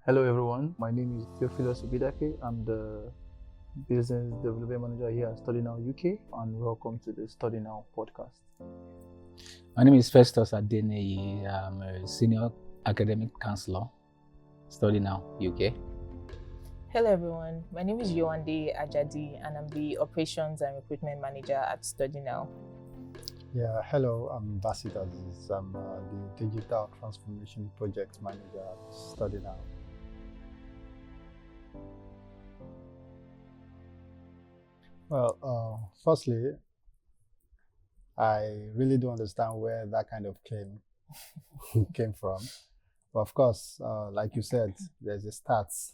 Hello everyone, my name is Theophilus Obidake. I'm the Business Development Manager here at Study Now UK, and welcome to the Study Now podcast. My name is Festus Adeneye. I'm a Senior Academic Counselor, Study Now UK. Hello everyone, my name is Yowande Ajadi and I'm the Operations and Recruitment Manager at Study Now. Yeah, hello, I'm Basit Aziz. I'm the Digital Transformation Project Manager at Study Now. Well, firstly, I really don't understand where that kind of claim came from. But of course, like you said, there's a stats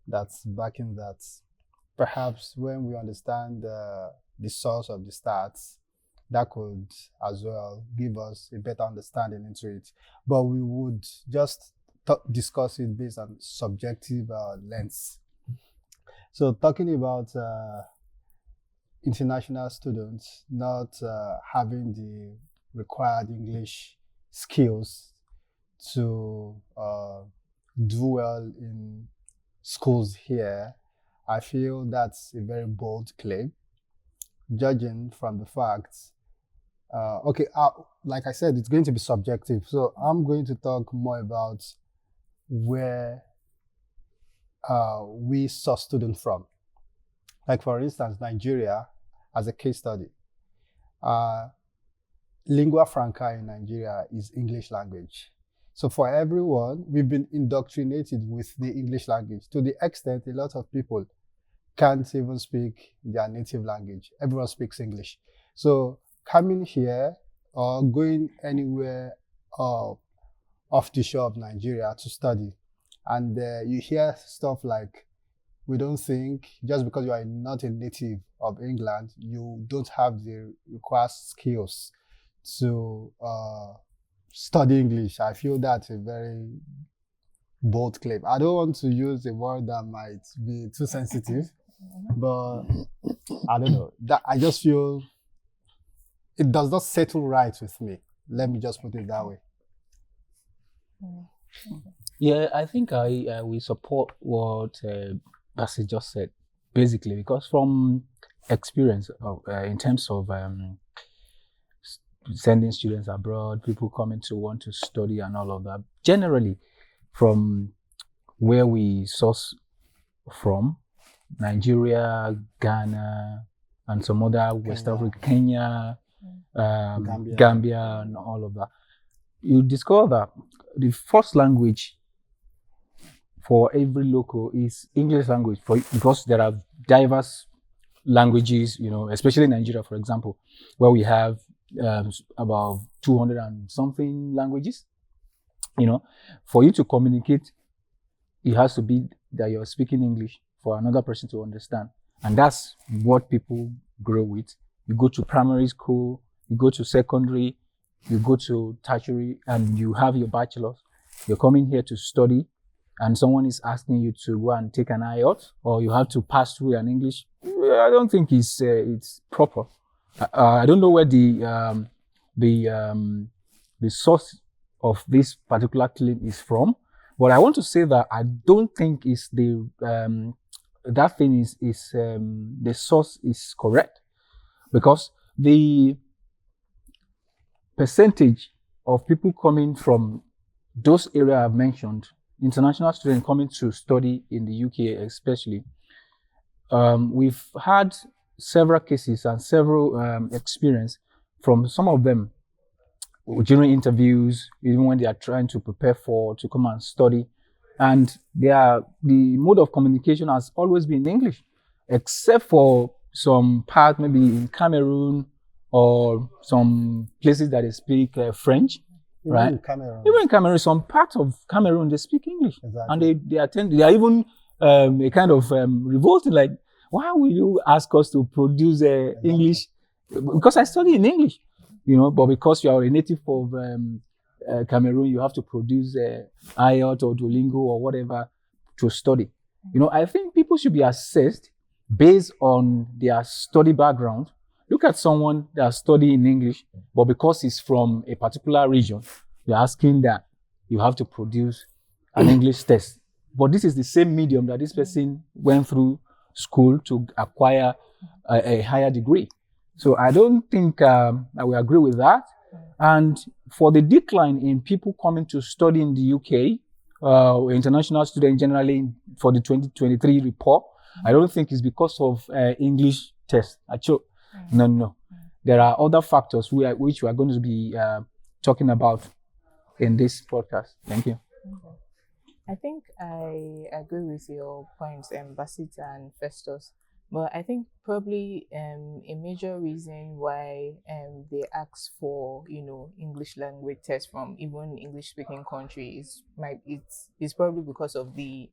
that's backing that. Perhaps when we understand the source of the stats, that could as well give us a better understanding into it. But we would just discuss it based on subjective lens. So talking about international students not having the required English skills to do well in schools here, I feel that's a very bold claim, judging from the facts. Like I said, it's going to be subjective. So I'm going to talk more about where we source students from. Like for instance, Nigeria, as a case study, lingua franca in Nigeria is English language. So for everyone, we've been indoctrinated with the English language to the extent a lot of people can't even speak their native language. Everyone speaks English. So coming here or going anywhere off the shore of Nigeria to study, and you hear stuff like, we don't think just because you are not a native of England, you don't have the required skills to study English. I feel that's a very bold claim. I don't want to use a word that might be too sensitive, but I don't know. I just feel it does not settle right with me. Let me just put it that way. Yeah, I think we support what Basit just said, basically, because from experience of, in terms of sending students abroad, people coming to want to study and all of that, generally from where we source from, Nigeria, Ghana, and some other West Africa, Kenya, Gambia, and all of that, you discover that the first language for every local is English language, because there are diverse languages, especially in Nigeria, for example, where we have about 200 and something languages. For you to communicate, it has to be that you're speaking English for another person to understand. And that's what people grow with. You go to primary school, you go to secondary, you go to tertiary, and you have your bachelor's. You're coming here to study, and someone is asking you to go and take an IELTS, or you have to pass through an English. I don't think it's proper. I don't know where the source of this particular claim is from, but I want to say that I don't think it's that thing is the source is correct, because the percentage of people coming from those areas I've mentioned, international students coming to study in the UK especially, we've had several cases and several experience from some of them during interviews, even when they are trying to prepare to come and study. And the mode of communication has always been English, except for some part maybe in Cameroon or some places that they speak French. Even right? Even in Cameroon, some parts of Cameroon, they speak English. Exactly. And they are even a kind of revolting, like, why will you ask us to produce English? Because I study in English, but because you are a native of Cameroon, you have to produce IELTS or Duolingo or whatever to study. I think people should be assessed based on their study background. Look at someone that study in English, but because he's from a particular region, you're asking that you have to produce an English test but this is the same medium that this person went through school to acquire a higher degree. So I don't think I will agree with that. And for the decline in people coming to study in the UK, international students generally for the 2023 report, I don't think it's because of English test. No. There are other factors which we are going to be talking about in this podcast. Thank you. Okay. I think I agree with your points, Basit and Festus. But I think probably a major reason why they ask for English language test from even English speaking countries it's probably because of the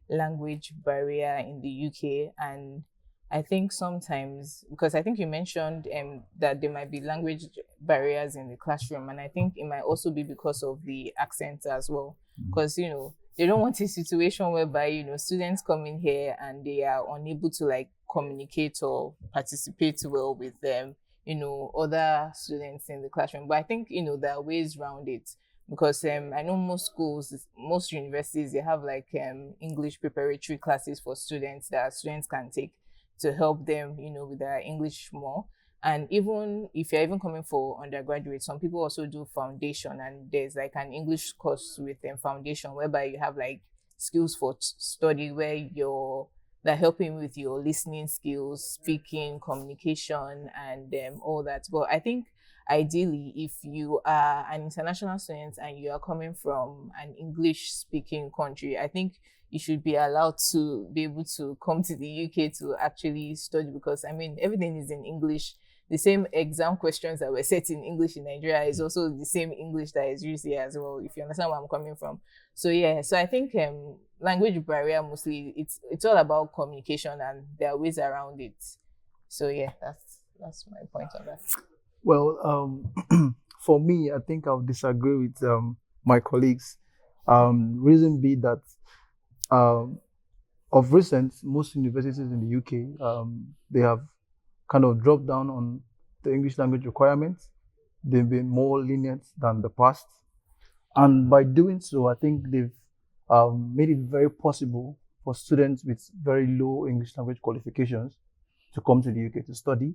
language barrier in the UK. And I think sometimes, because I think you mentioned that there might be language barriers in the classroom, and I think it might also be because of the accent as well. Because they don't want a situation whereby students come in here and they are unable to like communicate or participate well with them, other students in the classroom. But I think there are ways around it, because I know most schools, most universities, they have like English preparatory classes for students that students can take to help them, with their English more. And even if you're even coming for undergraduate, some people also do foundation, and there's like an English course with foundation whereby you have like skills for study where they're helping with your listening skills, speaking, communication, and all that. But I think ideally, if you are an international student and you are coming from an English speaking country, I think you should be allowed to be able to come to the UK to actually study, because I mean everything is in English. The same exam questions that were set in English in Nigeria is also the same English that is used here as well, if you understand where I'm coming from. So yeah, so I think language barrier, mostly it's all about communication, and there are ways around it. So yeah, that's my point on that. Well, for me, I think I'll disagree with my colleagues. Reason be that of recent, most universities in the UK, they have kind of dropped down on the English language requirements. They've been more lenient than the past. And by doing so, I think they've made it very possible for students with very low English language qualifications to come to the UK to study.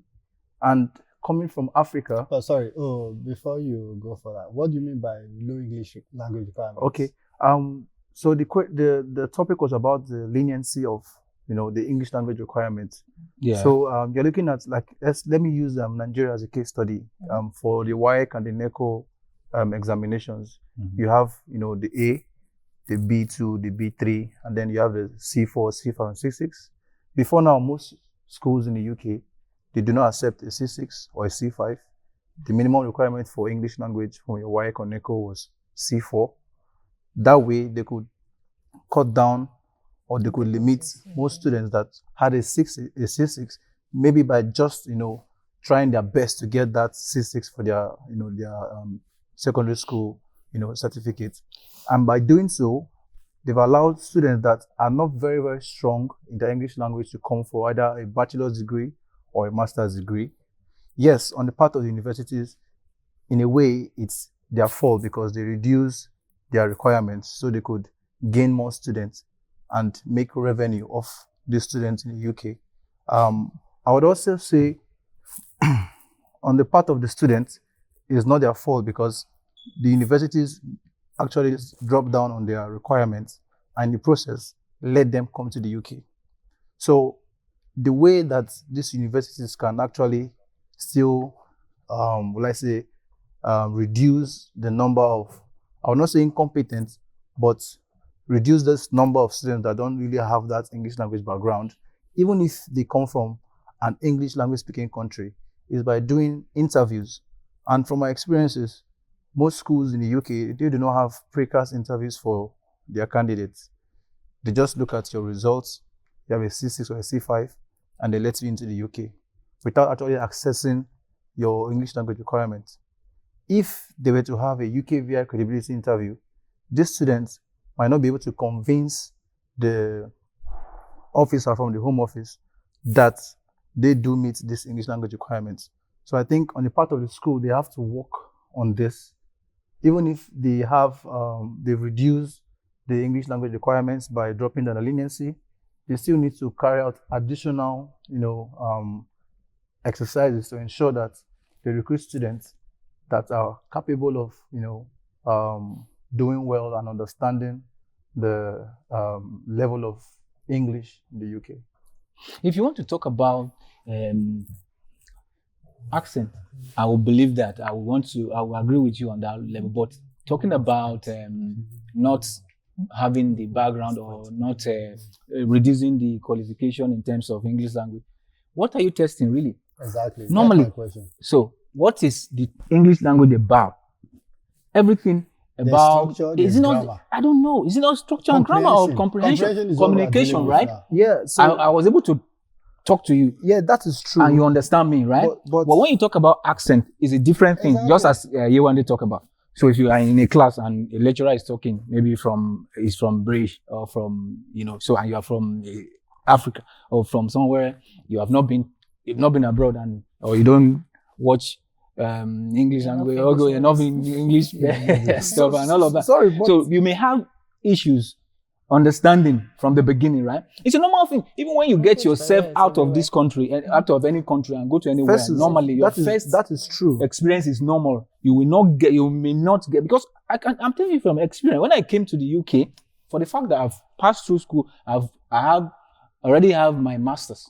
And coming from Africa. Oh, sorry. Oh, before you go for that, what do you mean by low English language requirements? Okay. So the topic was about the leniency of the English language requirements. Yeah. So you're looking at, like, let me use Nigeria as a case study. For the WAEC and the NECO examinations, you have the A, the B2, the B3, and then you have the C4, C5, and C6. Before now, most schools in the UK, they do not accept a C6 or a C5. The minimum requirement for English language from your WAEC or NECO was C4. That way, they could cut down, or they could limit most students that had a C6, maybe by just trying their best to get that C6 for their secondary school certificate. And by doing so, they've allowed students that are not very, very strong in the English language to come for either a bachelor's degree or a master's degree. Yes, on the part of the universities, in a way, it's their fault, because they reduce their requirements so they could gain more students and make revenue off the students in the UK. I would also say on the part of the students, it's not their fault, because the universities actually dropped down on their requirements, and the process led them come to the UK. So the way that these universities can actually still, reduce the number of, I would not say incompetent, but reduce this number of students that don't really have that English language background, even if they come from an English language speaking country, is by doing interviews. And from my experiences, most schools in the UK, they do not have precast interviews for their candidates. They just look at your results, you have a C6 or a C5, and they let you into the UK without actually accessing your English language requirements. If they were to have a UK VI credibility interview, these students might not be able to convince the officer from the Home Office that they do meet this English language requirements. So I think on the part of the school, they have to work on this. Even if they have, they've reduced the English language requirements by dropping down the leniency, they still need to carry out additional, exercises to ensure that they recruit students that are capable of, doing well and understanding the level of English in the UK. If you want to talk about accent, I will believe that. I will agree with you on that level. But talking about not having the background or not reducing the qualification in terms of English language, what are you testing really? Exactly. Normally, that's my question. So what is the English language about? Everything There's about structure, is there's it not? grammar. I don't know. Is it not structure and grammar or comprehension? Comprehension is what we're Communication, dealing with right? now. Yeah, so I was able to talk to you yeah, that is true. and you understand me, right? But when you talk about accent, it's a different thing, Exactly. just as Yewande talk about. So if you are in a class and a lecturer is talking, maybe he's from British or from, so and you are from Africa or from somewhere you've not been abroad or you don't watch English language or you're not in English stuff and all of that. Sorry, but So you may have issues understanding from the beginning, right? It's a normal thing. Even when you get yourself out of this country and out of any country and go to anywhere, normally your that is true. experience is normal. You may not get, because I'm telling you from experience. When I came to the UK, for the fact that I've passed through school, I already have my master's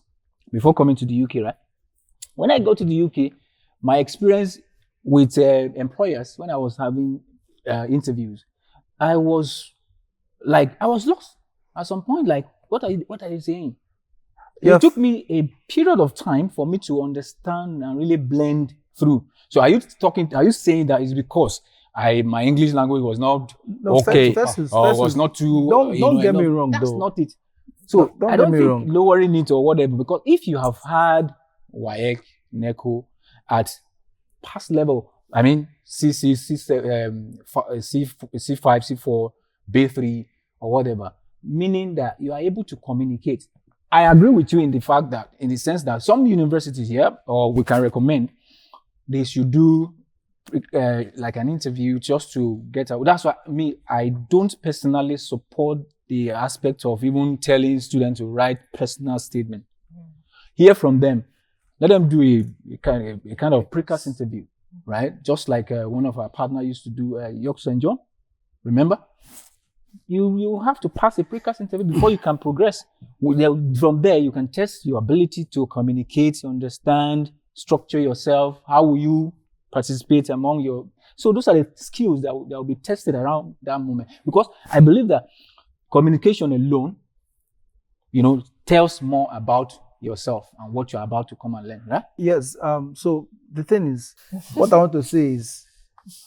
before coming to the UK, right? When I go to the UK, my experience with employers, when I was having interviews, I was lost at some point. Like, what are you saying? Yeah. It took me a period of time for me to understand and really blend through. So are you saying that it's because my English language was not okay or was not too? Don't get me wrong, that's though. not it. So Don't I get don't me think wrong. lowering it or whatever, because if you have had WAEC, NECO at past level, I mean C6, C5, C4, B3 or whatever, meaning that you are able to communicate. I agree with you in the fact that, in the sense that some universities here, or we can recommend, they should do like an interview just to get out. That's why I don't personally support the aspect of even telling students to write personal statement. Hear from them. Let them do a kind of precast interview, right? Just like one of our partners used to do, York St. John. Remember? You have to pass a precast interview before you can progress. From there, you can test your ability to communicate, understand, structure yourself. How will you participate among your... So those are the skills that will be tested around that moment. Because I believe that communication alone, tells more about yourself and what you're about to come and learn, right? Yes. So the thing is, what I want to say is,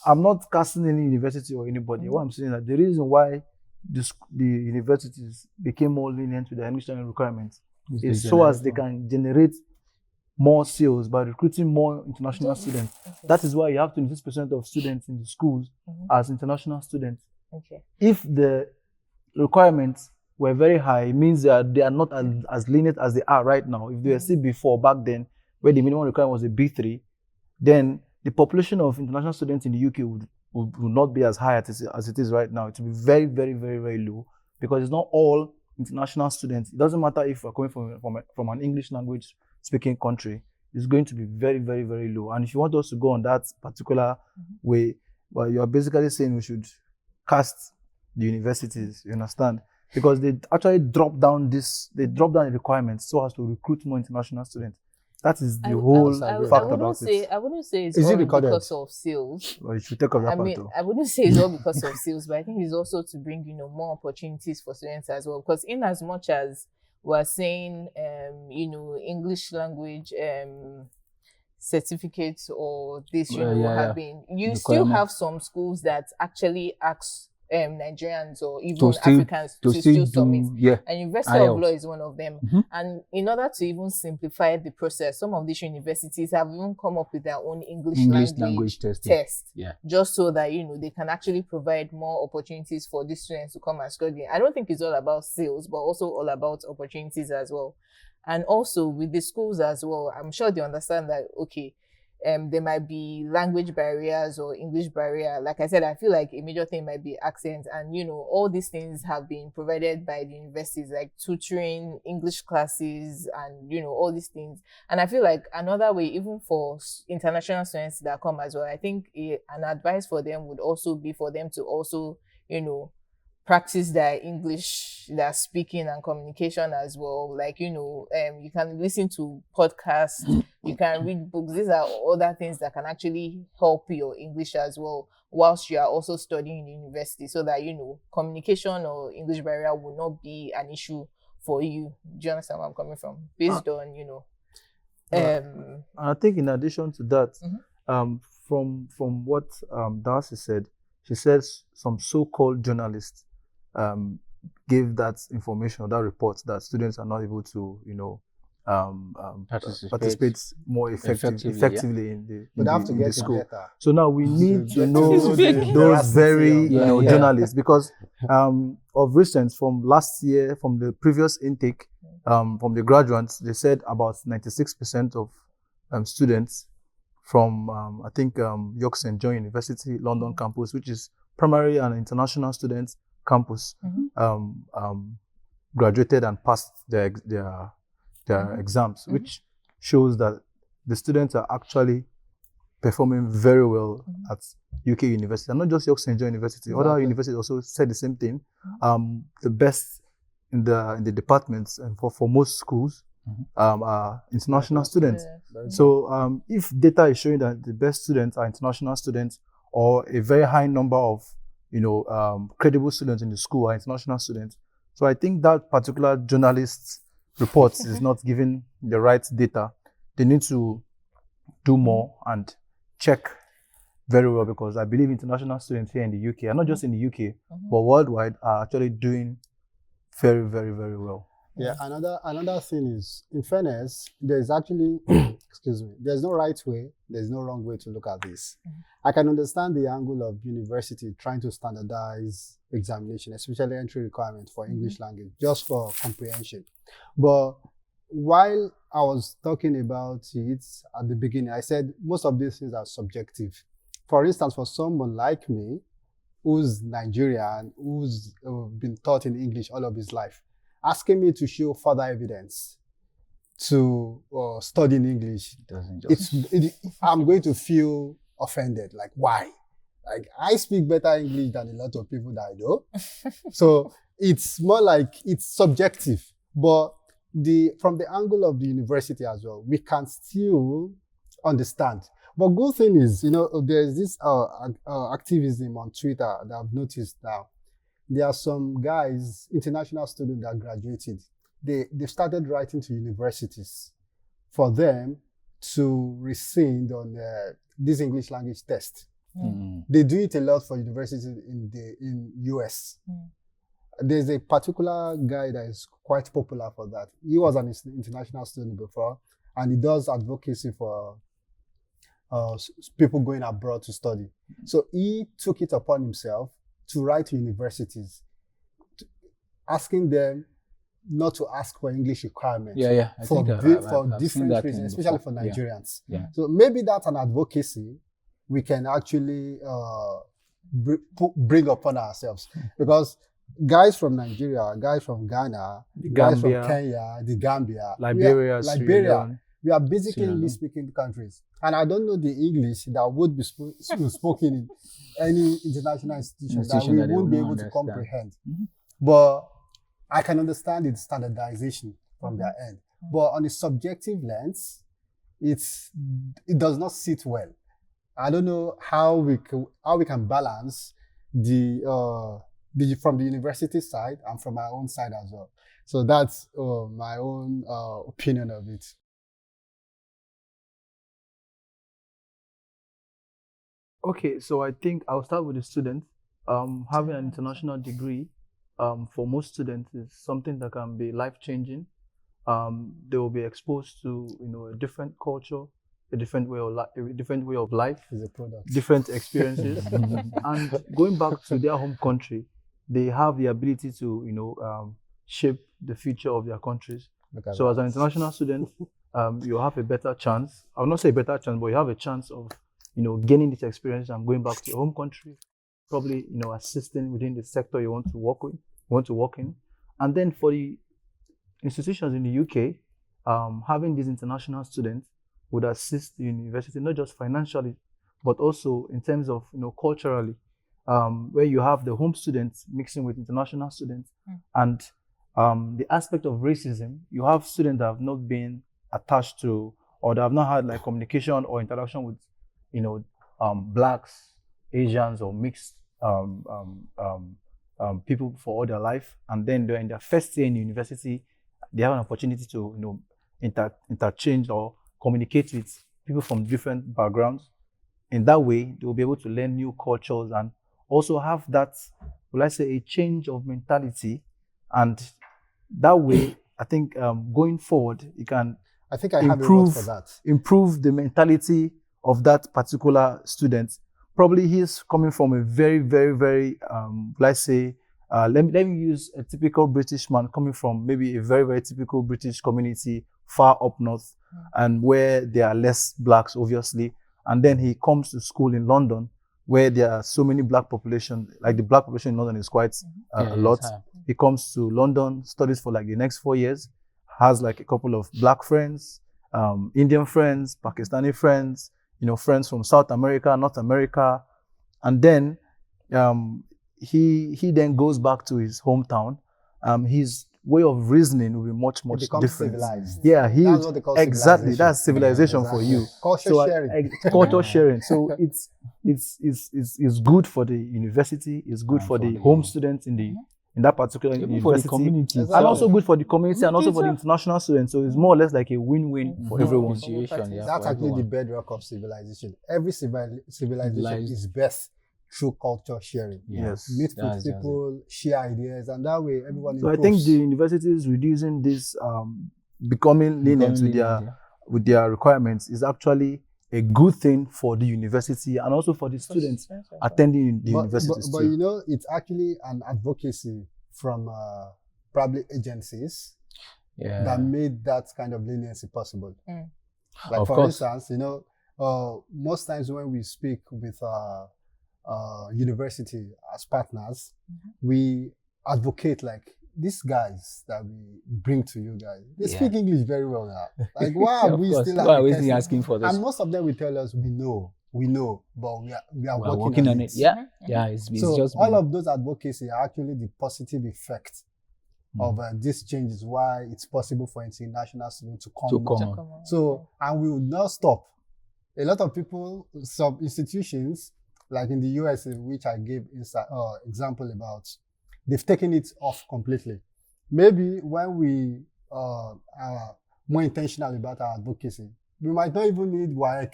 I'm not casting any university or anybody. What I'm saying is that the reason why the universities became more lenient with the English language requirements is so as they can generate more sales by recruiting more international students. That is why you have 26% of students in the schools as international students. Okay. If the requirements were very high, it means that they are not as lenient as they are right now. If they were still before, back then, where the minimum requirement was a B3, then the population of international students in the UK would not be as high as it is right now. It will be very, very, very, very low, because it's not all international students. It doesn't matter if we're coming from an English language speaking country. It's going to be very, very, very low. And if you want us to go on that particular way, well, you're basically saying we should cast the universities, you understand? Because they actually drop down the requirements so as to recruit more international students. That is the whole fact about it. I wouldn't say it's Is it all recorded? because of sales. Well, you should take up that part too. I wouldn't say it's all because of sales, but I think it's also to bring, more opportunities for students as well. Because in as much as we're saying, English language certificates or this, you still have some schools that actually ask Nigerians or even Africans to still submit. And University of Law is one of them. And in order to even simplify the process, some of these universities have even come up with their own English language test. Yeah. Just so that, they can actually provide more opportunities for these students to come and study. I don't think it's all about sales, but also all about opportunities as well. And also with the schools as well, I'm sure they understand that, okay, there might be language barriers or English barrier. Like I said, I feel like a major thing might be accent, and all these things have been provided by the universities, like tutoring, English classes, and all these things. And I feel like another way, even for international students that come as well, I think an advice for them would also be for them to also practice their English, their speaking and communication as well. Like, you can listen to podcasts, you can read books. These are other things that can actually help your English as well, whilst you are also studying in university, so that, communication or English barrier will not be an issue for you. Do you understand where I'm coming from? Based on, I think in addition to that, Mhm. from what Darcy said, she says some so-called journalists gave that information or that report that students are not able to, participate more effectively in the But have to in get the the school. data. So now we need to get know to know those very Yeah. journalists, because of recent, from last year, from the previous intake, from the graduates, they said about 96% of students from I think York St. John University, London campus, which is primarily an international student campus, graduated and passed their exams, which shows that the students are actually performing very well at UK University, and not just York St. John University. Exactly. Other universities also said the same thing. The best in the departments and for most schools are international students. So if data is showing that the best students are international students, or a very high number of credible students in the school are international students, so I think that particular journalist's report is not giving the right data. They need to do more and check very well, because I believe international students here in the UK, and not just in the UK, but worldwide, are actually doing very, very, very well. Yeah, another thing is, in fairness, there's actually, excuse me, there's no right way, there's no wrong way to look at this. I can understand the angle of university trying to standardize examination, especially entry requirements for English language, just for comprehension. But while I was talking about it at the beginning, I said most of these things are subjective. For instance, for someone like me, who's Nigerian, who's been taught in English all of his life, asking me to show further evidence to study in English, I'm going to feel offended. Like, why? Like, I speak better English than a lot of people that I know. So it's more like it's subjective. But from the angle of the university as well, we can still understand. But good thing is, there's this activism on Twitter that I've noticed now. There are some guys, international students that graduated. They started writing to universities for them to rescind on this English language test. They do it a lot for universities in US. There's a particular guy that is quite popular for that. He was an international student before, and he does advocacy for people going abroad to study. So he took it upon himself to write to universities, asking them not to ask for English requirements. For different reasons, especially for Nigerians. Yeah. So maybe that's an advocacy we can actually bring upon ourselves. Because guys from Nigeria, guys from Ghana, guys from Kenya, the Gambia, Liberia, we are basically English-speaking countries. And I don't know the English that would be spoken in any international institution that we won't be able to comprehend. But I can understand its standardization from their end. But on a subjective lens, it does not sit well. I don't know how we can balance from the university side and from my own side as well. So that's my own opinion of it. Okay, so I think I'll start with the student. Having an international degree, for most students, is something that can be life-changing. They will be exposed to, a different culture, a different way of life, different experiences, and going back to their home country, they have the ability to, shape the future of their countries. Look at So as that. an international student, you have a better chance. I will not say a better chance, but you have a chance of, gaining this experience and going back to your home country, probably, assisting within the sector you want to work in. And then for the institutions in the UK, having these international students would assist the university, not just financially, but also in terms of, culturally, where you have the home students mixing with international students. And the aspect of racism, you have students that have not been attached to, or that have not had like communication or interaction with, blacks, Asians, or mixed people for all their life. And then they're in their first year in university, they have an opportunity to, interchange or communicate with people from different backgrounds. In that way, they will be able to learn new cultures and also have that, will I say, a change of mentality. And that way, I think going forward, you can I think I have a word for that. improve the mentality of that particular student. Probably he's coming from a very, very, very, let's say, let me use a typical British man coming from maybe a very, very typical British community far up north, and where there are less blacks, obviously. And then he comes to school in London, where there are so many black population, like the black population in London is quite a lot. He comes to London, studies for like the next 4 years, has like a couple of black friends, Indian friends, Pakistani friends, friends from South America, North America. And then he then goes back to his hometown. His way of reasoning will be much different. Civilized. Yeah, That's what they call exactly. That's civilization Yeah, for exactly. you. Culture sharing. Culture sharing. So it's good for the university. It's good for the home students in that particular Even for the university, community. and also good for the community, and also for the international students. So it's more or less like a win-win for everyone. That's actually the bedrock of civilization. Every civilization is best through culture sharing. Yes. Meet with people, share ideas, and that way everyone So I improves. think the universities reducing this becoming lenient with their requirements is actually a good thing for the university and also for the students attending the universities but too. it's actually an advocacy from probably agencies that made that kind of leniency possible. Like Of for course. instance, most times when we speak with university as partners, we advocate like these guys that we bring to you guys, they speak English very well now. Like, why are we still why are we asking for this? And most of them will tell us we know, but we are working on it. Yeah, it's so just all of those advocacy are actually the positive effect of this change is why it's possible for international students to come. So, and we would not stop. A lot of people, some institutions, like in the US, which I gave example about, they've taken it off completely. Maybe when we are more intentional about our advocacy, we might not even need WAEC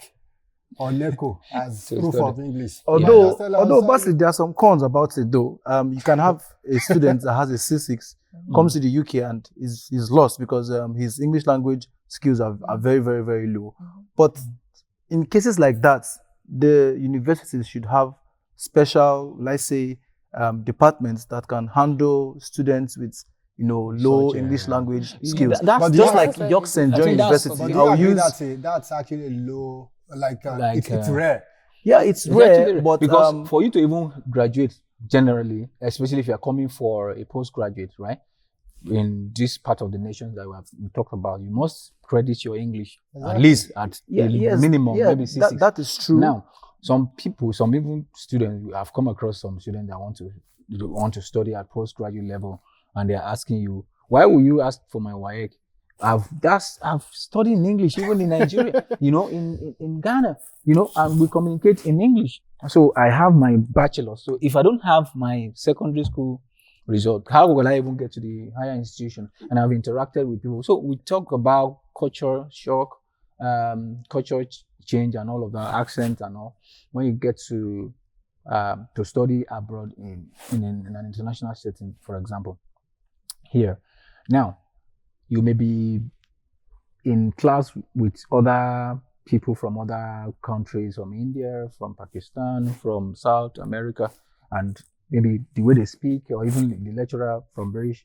or NECO as proof of English. Although Basil, there are some cons about it though. You can have a student that has a C6, comes to the UK and is lost because his English language skills are very, very, very low. But in cases like that, the universities should have special, let's say, departments that can handle students with low English language skills. That's just like York St. John University. But I'll use that's actually low. It's rare. Yeah, it's rare, but because for you to even graduate generally, especially if you're coming for a postgraduate, right? In this part of the nation that we talked about, you must credit your English at least at minimum, maybe C6. That is true. Now, some even students, I've come across some students that want to study at postgraduate level, and they're asking you, why will you ask for my WAEC? I've studied in English even in Nigeria, in Ghana, and we communicate in English. So I have my bachelor. So if I don't have my secondary school result, how will I even get to the higher institution? And I've interacted with people. So we talk about culture shock, culture change and all of that, accent and all. When you get to study abroad in an international setting, for example, here. Now, you may be in class with other people from other countries, from India, from Pakistan, from South America, and maybe the way they speak, or even the lecturer from British,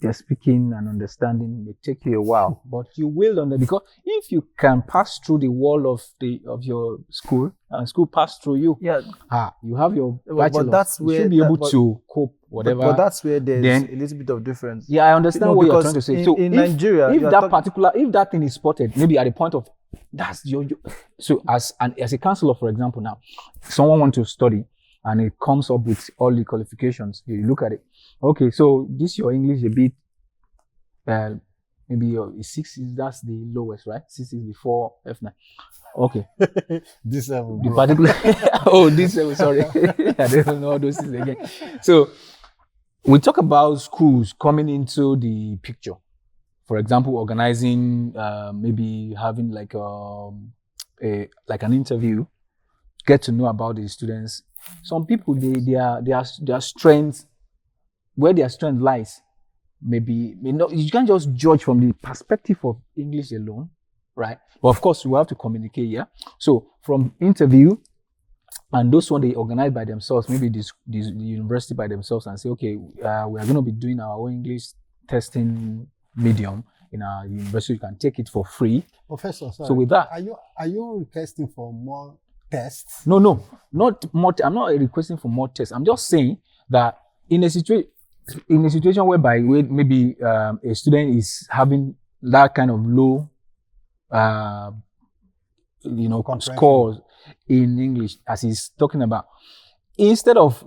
their speaking and understanding may take you a while, but you will understand, because if you can pass through the wall of your school and school pass through you, Yeah, you have your but bachelor's, that's you where should be able to cope whatever. But that's where there's Then- a little bit of difference. Yeah, I understand No, what you're because trying to say. in- So in if, Nigeria, if you are that talking- particular, if that thing is spotted, maybe at the point of that's so as a counselor, for example, now someone wants to study and it comes up with all the qualifications. You look at it. Okay, so this your English a bit, maybe your 6 is that's the lowest, right? 6 is before F9. Okay. This level, The bro. particular this sorry. I don't know those things again. So we talk about schools coming into the picture. For example, organizing maybe having like an interview, get to know about the students. Some people their strength, where their strength lies, may not, you can't just judge from the perspective of English alone, right? But of course, we have to communicate, yeah? So from interview, and those one they organize by themselves, maybe the university by themselves, and say, okay, we are going to be doing our own English testing medium in our university. You can take it for free. Professor, sorry. So with that, are you requesting for more tests? no, not more. I'm not requesting for more tests. I'm just saying that in a situation whereby maybe a student is having that kind of low, Comprehension. scores in English, as he's talking about, instead of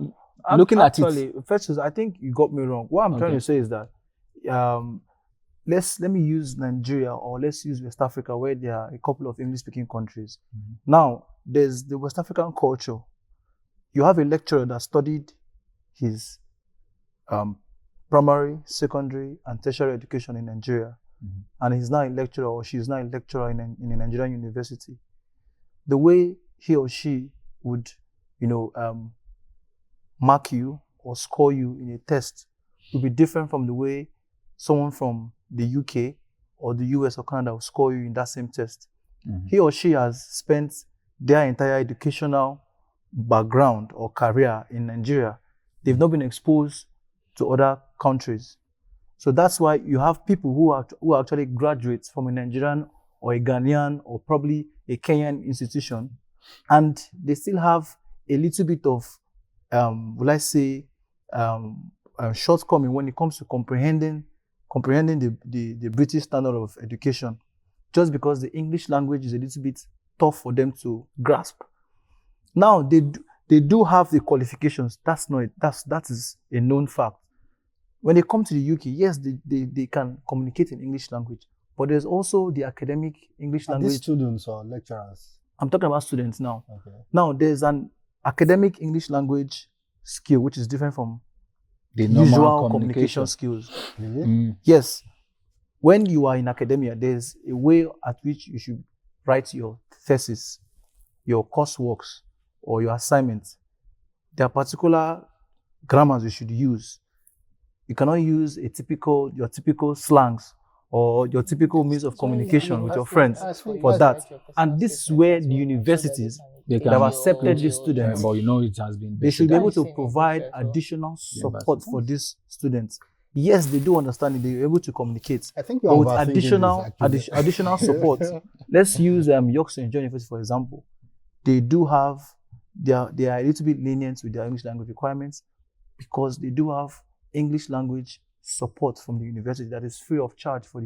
looking at it. Festus, I think you got me wrong. What I'm trying Okay. to say is that let me use Nigeria, or let's use West Africa, where there are a couple of English-speaking countries. Now, there's the West African culture. You have a lecturer that studied his primary, secondary, and tertiary education in Nigeria, and he's now a lecturer, or she's now a lecturer in a Nigerian university. The way he or she would, mark you or score you in a test will be different from the way someone from the UK or the US or Canada will score you in that same test. He or she has spent their entire educational background or career in Nigeria. They've not been exposed to other countries. So that's why you have people who are actually graduates from a Nigerian or a Ghanaian or probably a Kenyan institution, and they still have a little bit of, shortcoming when it comes to comprehending the British standard of education, just because the English language is a little bit tough for them to grasp. Now they do have the qualifications. That is a known fact. When they come to the UK, yes, they can communicate in English language, but there's also the academic English Are language. these students or lecturers? I'm talking about students now. Okay. Now there's an academic English language skill which is different from The usual normal communication skills. Really? Yes, when you are in academia, there's a way at which you should write your thesis, your courseworks, or your assignments. There are particular grammars you should use. You cannot use your typical slangs or your typical means of communication with your friends for that. And this is where the universities They that have can accepted these students, but it has been. they should be able to That's provide it. additional support that's for these students. Yes, they do understand it, they're able to communicate. I think But you're with overthinking this, actually. additional support, let's use York St. John University for example. They do have they are a little bit lenient with their English language requirements because they do have English language support from the university that is free of charge for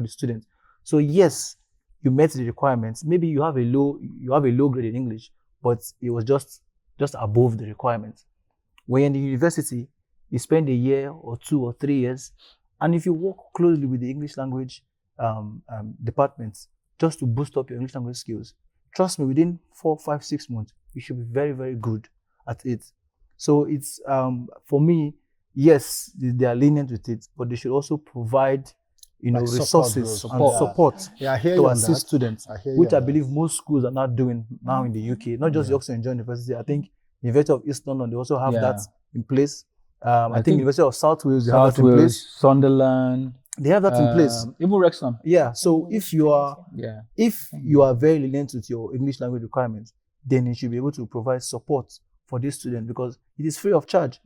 the students. So yes, you met the requirements. Maybe you have a low grade in English, but it was just above the requirements. When you're in the university, you spend a year or 2 or 3 years, and if you work closely with the English language departments just to boost up your English language skills, trust me, within 4, 5, 6 months, you should be very, very good at it. So it's for me, yes, they are lenient with it, but they should also provide, Like resources support, and bro. support Yeah, I hear to you on assist that. students, I hear you which on I that. believe most schools are not doing now in the UK. Not just York St. John University. I think University of East London, they also have that in place. I think University of South Wales, they have South that in place. Wales, Sunderland, They have that in place. even Wrexham. Yeah. So if you are very lenient with your English language requirements, then you should be able to provide support for these students because it is free of charge.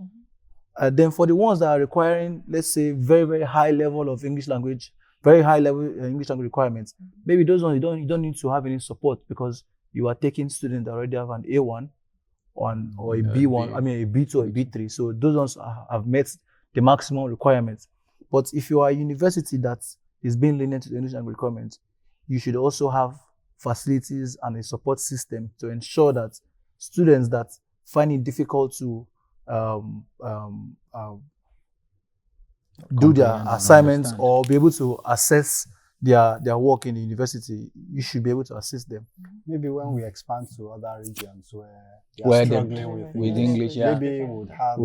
Then for the ones that are requiring, let's say, very, very high level of English language, very high level English language requirements, maybe those ones you don't need to have any support because you are taking students that already have an A1 or a B1, I mean a B2 or a B3. So those ones have met the maximum requirements. But if you are a university that is being lenient to the English language requirements, you should also have facilities and a support system to ensure that students that find it difficult to do their assignments or be able to assess their work in the university, you should be able to assist them. Maybe when we expand to other regions where they're struggling with English, maybe we'll have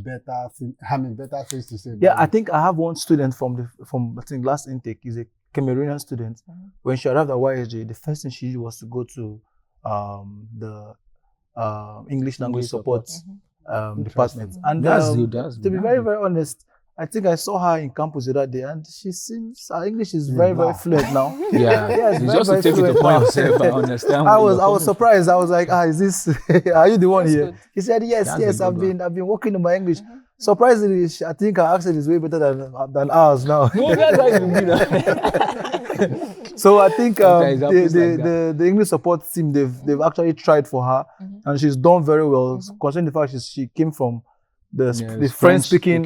better things to say. Yeah, I think I have one student from I think last intake is a Cameroonian student. When she arrived at YSJ, the first thing she did was to go to the English language support department. And to be very, very honest, I think I saw her in campus the other day, and she seems her English is very, very fluent now. It's just to take it upon yourself and understand. I was surprised. I was like, is this? Are you the one here? Good. He said, yes. I've been working on my English. Surprisingly, I think her accent is way better than ours now. No, that's why you mean that. So I think the English support team they've actually tried for her, and she's done very well. Considering the fact she came from the French-speaking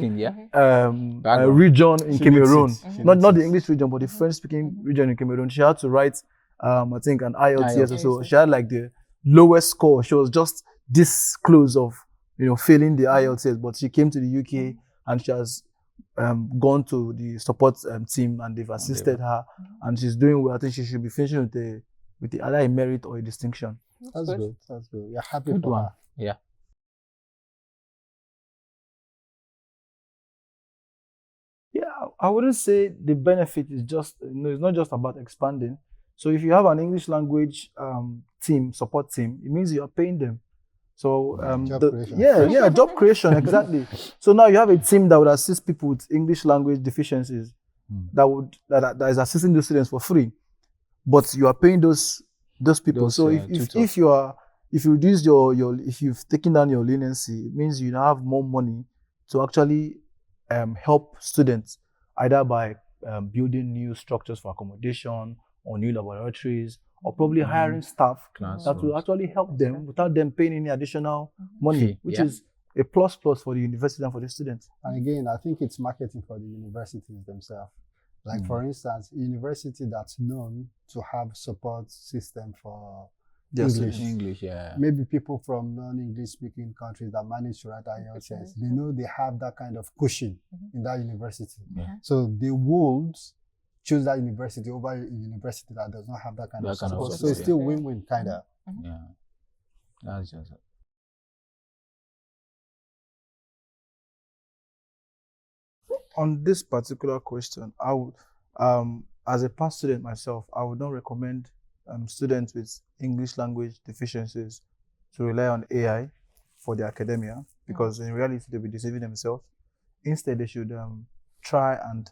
region in Cameroon, not the English region, but the French-speaking region in Cameroon. She had to write, I think, an IELTS or so. She had like the lowest score. She was just this close of failing the IELTS, but she came to the UK and she has gone to the support team and they've assisted her, and she's doing well. I think she should be finishing with the either a merit or a distinction. That's good. You're happy for her. Yeah. I wouldn't say the benefit is just, it's not just about expanding. So if you have an English language support team, it means you are paying them. So job creation, exactly. So now you have a team that would assist people with English language deficiencies that is assisting those students for free, but you are paying those people. So if you've taken down your leniency, it means you now have more money to actually help students, either by building new structures for accommodation or new laboratories, or probably hiring staff that will actually help them without them paying any additional money, which is a plus for the university and for the students. And again, I think it's marketing for the universities themselves. Like for instance, a university that's known to have support system for English. Maybe people from non-English speaking countries that manage to write IELTS, they know they have that kind of cushion in that university. So they would choose that university over a university that does not have that kind of support. So it's still win-win kind of. Yeah. That's just it. On this particular question, I would, as a past student myself, I would not recommend students with English language deficiencies to rely on AI for their academia, because in reality they'll be deceiving themselves. Instead, they should try and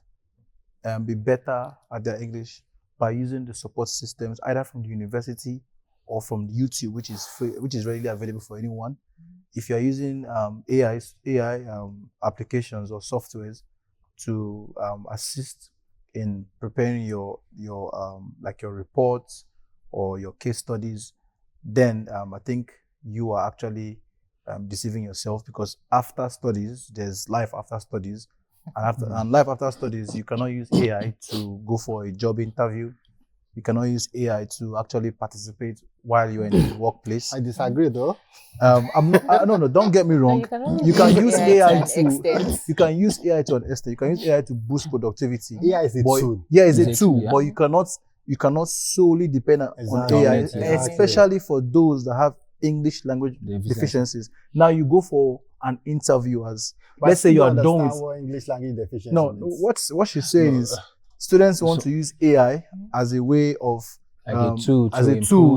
be better at their English by using the support systems either from the university or from YouTube, which is free, which is readily available for anyone. If you are using AI applications or softwares to assist in preparing your reports or your case studies, then I think you are actually deceiving yourself, because after studies, there's life after studies. And life after studies, you cannot use AI to go for a job interview. You cannot use AI to actually participate while you're in the workplace. I disagree, though. No, don't get me wrong. You can use AI to an extent. You can use AI to boost productivity. AI is a tool. Yeah, it's a tool, but you cannot solely depend on AI, especially for those that have English language deficiencies. Now you go for an interview let's say you are done with what English language deficiency. No, what she's saying is students want to use AI as a way of a tool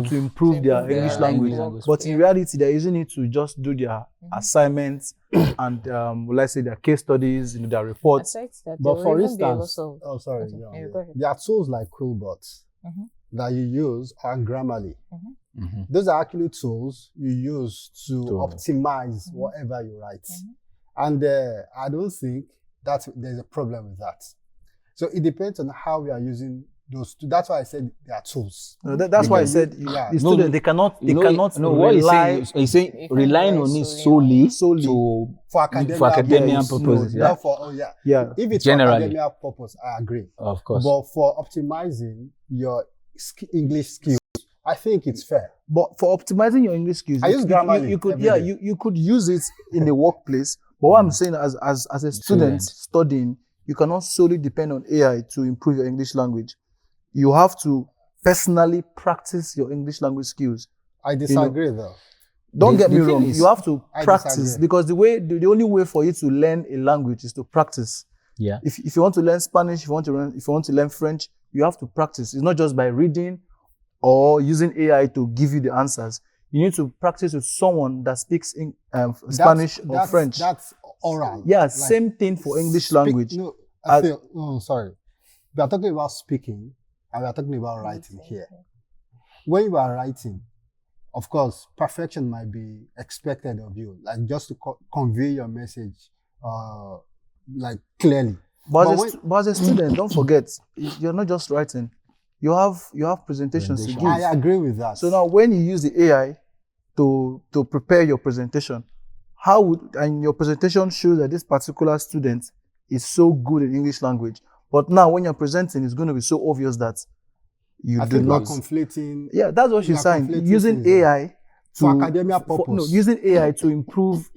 to improve their English language. But in reality, they're using it to just do their assignments and let's say their case studies, their reports. But for instance, there are tools like Quillbots that you use, and Grammarly. Those are actually tools you use to optimize whatever you write. And I don't think that there's a problem with that. So it depends on how we are using those two. That's why I said they are tools. No, that's why I said Yeah. the student, they cannot what rely he's saying They can relying rely on it solely solely on- for academia yes, purposes. no, Yeah, Not for, yeah. If it's Generally. for academia purpose, I agree. of course. But for optimizing your English skills, I think it's fair. But for optimizing your English skills, I use Grammarly you could every yeah, day. you could use it in the workplace. But what I'm saying as a student studying, you cannot solely depend on AI to improve your English language. You have to personally practice your English language skills. I disagree though. Don't The- get me the thing wrong. is- You have to I practice disagree. because the only way for you to learn a language is to practice. Yeah. If you want to learn Spanish, if you want to learn French, you have to practice. It's not just by reading or using AI to give you the answers. You need to practice with someone that speaks in Spanish or French. That's oral. Yeah, Like, same thing for English language. No, I- sorry. We are talking about speaking and we are talking about writing here. When you are writing, of course, perfection might be expected of you, like just to convey your message, like clearly. But as a student, don't forget, you're not just writing. You have presentations to give. I agree with that. So now when you use the AI to prepare your presentation, and your presentation shows that this particular student is so good in English language, but now when you're presenting, it's going to be so obvious that you I do think we're not. conflating. Yeah, that's what we she's are saying. conflating Using things AI for to academia purpose. using AI to improve,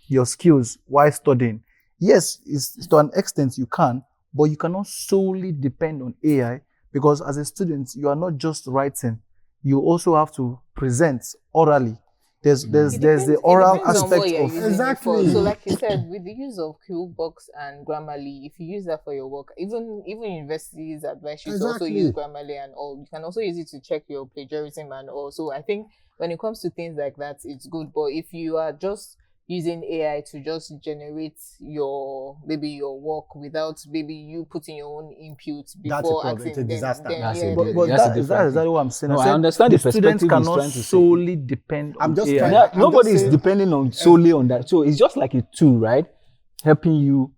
your skills while studying. Yes, it's to an extent you can, but you cannot solely depend on AI because as a student, you are not just writing. You also have to present orally. There's the oral depends on what aspect you're of using it Exactly. for. So, like you said, with the use of Qbox and Grammarly, if you use that for your work, even universities advise you to also Exactly. use Grammarly and all. You can also use it to check your plagiarism and all. So, I think when it comes to things like that, it's good. But if you are just using AI to just generate your work without maybe you putting your own input before problem. asking, It's a disaster. That's yeah, it. but That's a that is different exactly thing. what I'm saying. No, I said understand the students perspective he's cannot trying to say. solely depend I'm on just AI. trying- Yeah, I'm nobody just is saying- depending on solely on that. So it's just like a tool, right? Helping you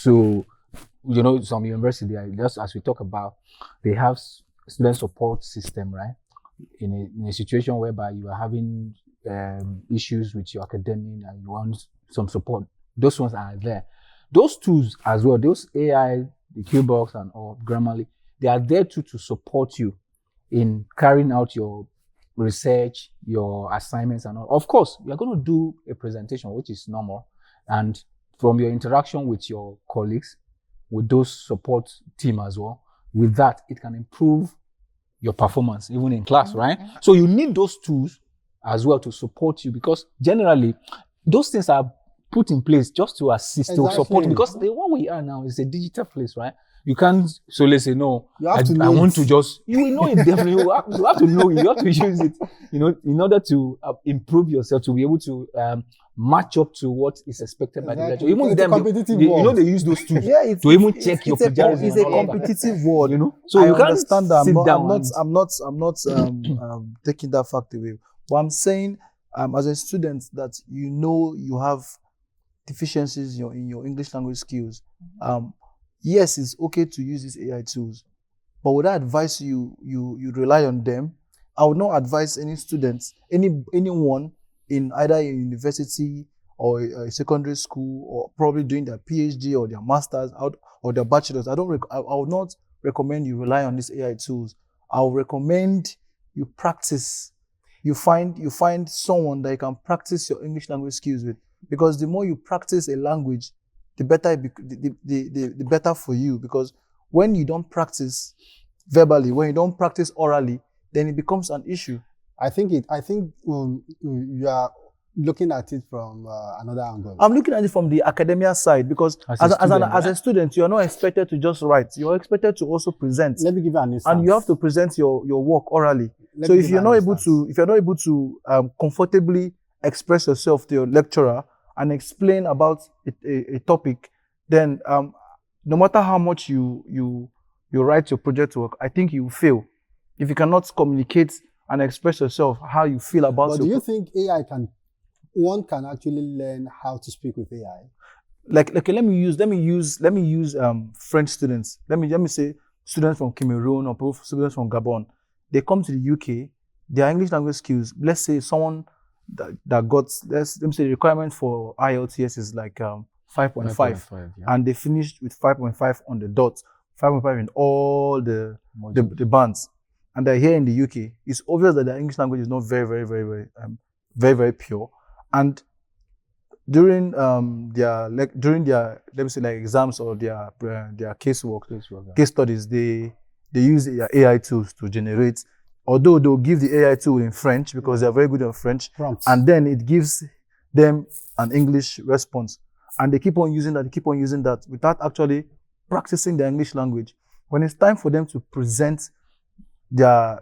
to, some university, just as we talk about, they have student support system, right? In a situation whereby you are having issues with your academic and you want some support, those ones are there. Those tools as well, those AI, the Qbox and or Grammarly, they are there too to support you in carrying out your research, your assignments and all. Of course, you're going to do a presentation, which is normal. And from your interaction with your colleagues, with those support team as well, with that, it can improve your performance, even in class, right? So you need those tools as well to support you because generally, those things are put in place just to assist, to support, Exactly. because the one we are now is a digital place, right? You can't solely say, no, You have I to know want it. to just, you will know it definitely. You have to know it. You have to use it, in order to improve yourself, to be able to match up to what is expected by the lecturer. Exactly. Even It's a them, competitive they, world. they use those tools Yeah, to even check your plagiarism. It's a and all that. competitive world. So I you can't understand that. sit down I'm not taking that fact away. But I'm saying, as a student, that you have deficiencies in your English language skills. Yes, it's okay to use these AI tools, but would I advise you rely on them? I would not advise any students, anyone in either a university or a secondary school, or probably doing their PhD or their masters or their bachelors. I would not recommend you rely on these AI tools. I would recommend you practice. You find someone that you can practice your English language skills with, because the more you practice a language, the better the better for you. Because when you don't practice verbally, when you don't practice orally, then it becomes an issue. I think you are looking at it from another angle. I'm looking at it from the academia side, because as a student, you are not expected to just write. You are expected to also present. Let me give you an instance. And you have to present your work orally. So if you're not able to comfortably express yourself to your lecturer and explain about a topic, then no matter how much you write your project work, I think you fail if you cannot communicate and express yourself how you feel about. But do you think AI can one can actually learn how to speak with AI. Like okay, let me use French students. Let me say students from Cameroon or students from Gabon. They come to the UK, their English language skills. Let's say someone that got let me say the requirement for IELTS is like 5.5, yeah. and they finished with 5.5 on the dot, 5.5 in all the bands, and they're here in the UK. It's obvious that their English language is not very pure, and during their let me say like exams or their casework, case studies, they use AI tools to generate. Although they'll give the AI tool in French because they're very good at French, Prompts. and then it gives them an English response, and they keep on using that without actually practicing their English language. When it's time for them to present their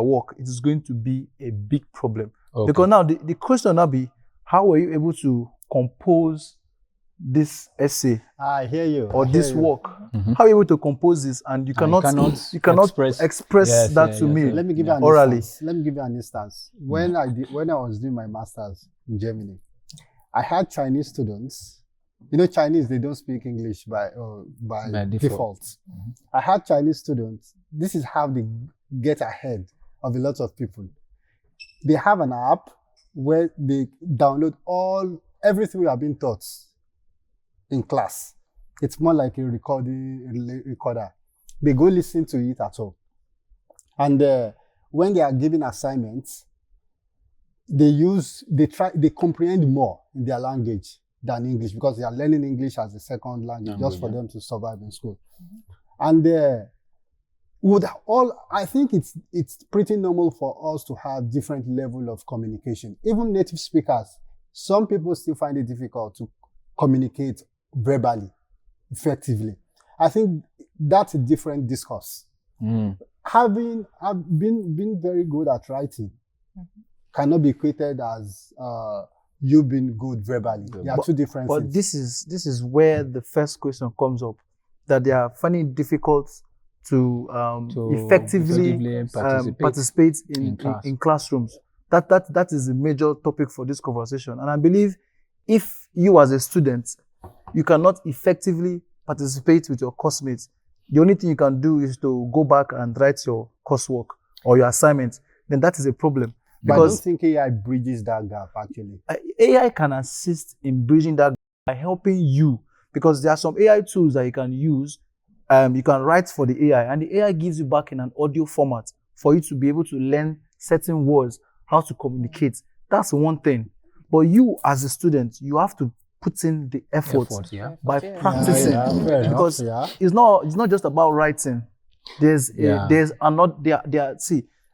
work, it is going to be a big problem. Okay. Because now the question now be, how were you able to compose this essay I hear you. or I hear this you. work? How are you able to compose this and you cannot express Yes, that yeah, to yes, me yeah. Let me give you an orally? instance. Let me give you an instance. When I was doing my master's in Germany, I had Chinese students. You know, Chinese, they don't speak English by default. I had Chinese students. This is how they get ahead of a lot of people. They have an app where they download everything we have been taught in class. It's more like a recorder. They go listen to it at home. And when they are giving assignments, they comprehend more in their language than English because they are learning English as a second language just for them to survive in school. And I think it's pretty normal for us to have different level of communication. Even native speakers, some people still find it difficult to communicate verbally, effectively. I think that's a different discourse. I've been very good at writing cannot be equated as you being good verbally. There are two different things. But this is where the first question comes up, that they are finding it difficult to effectively participate in classrooms. That is a major topic for this conversation. And I believe if you as a student, you cannot effectively participate with your course-mates, the only thing you can do is to go back and write your coursework or your assignment, then that is a problem. But I don't think AI bridges that gap, actually. AI can assist in bridging that gap by helping you, because there are some AI tools that you can use. You can write for the AI, and the AI gives you back in an audio format for you to be able to learn certain words, how to communicate. That's one thing. But you, as a student, you have to put in the effort by practicing, because it's not just about writing. See,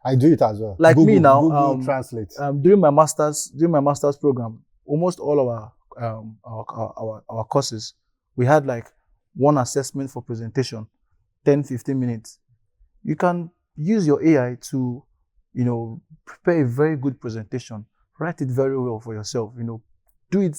I do it as well. Like Google, me now, Google Translate. During my master's program, almost all of our courses, we had like one assessment for presentation, 10-15 minutes. You can use your AI to, prepare a very good presentation, write it very well for yourself, do it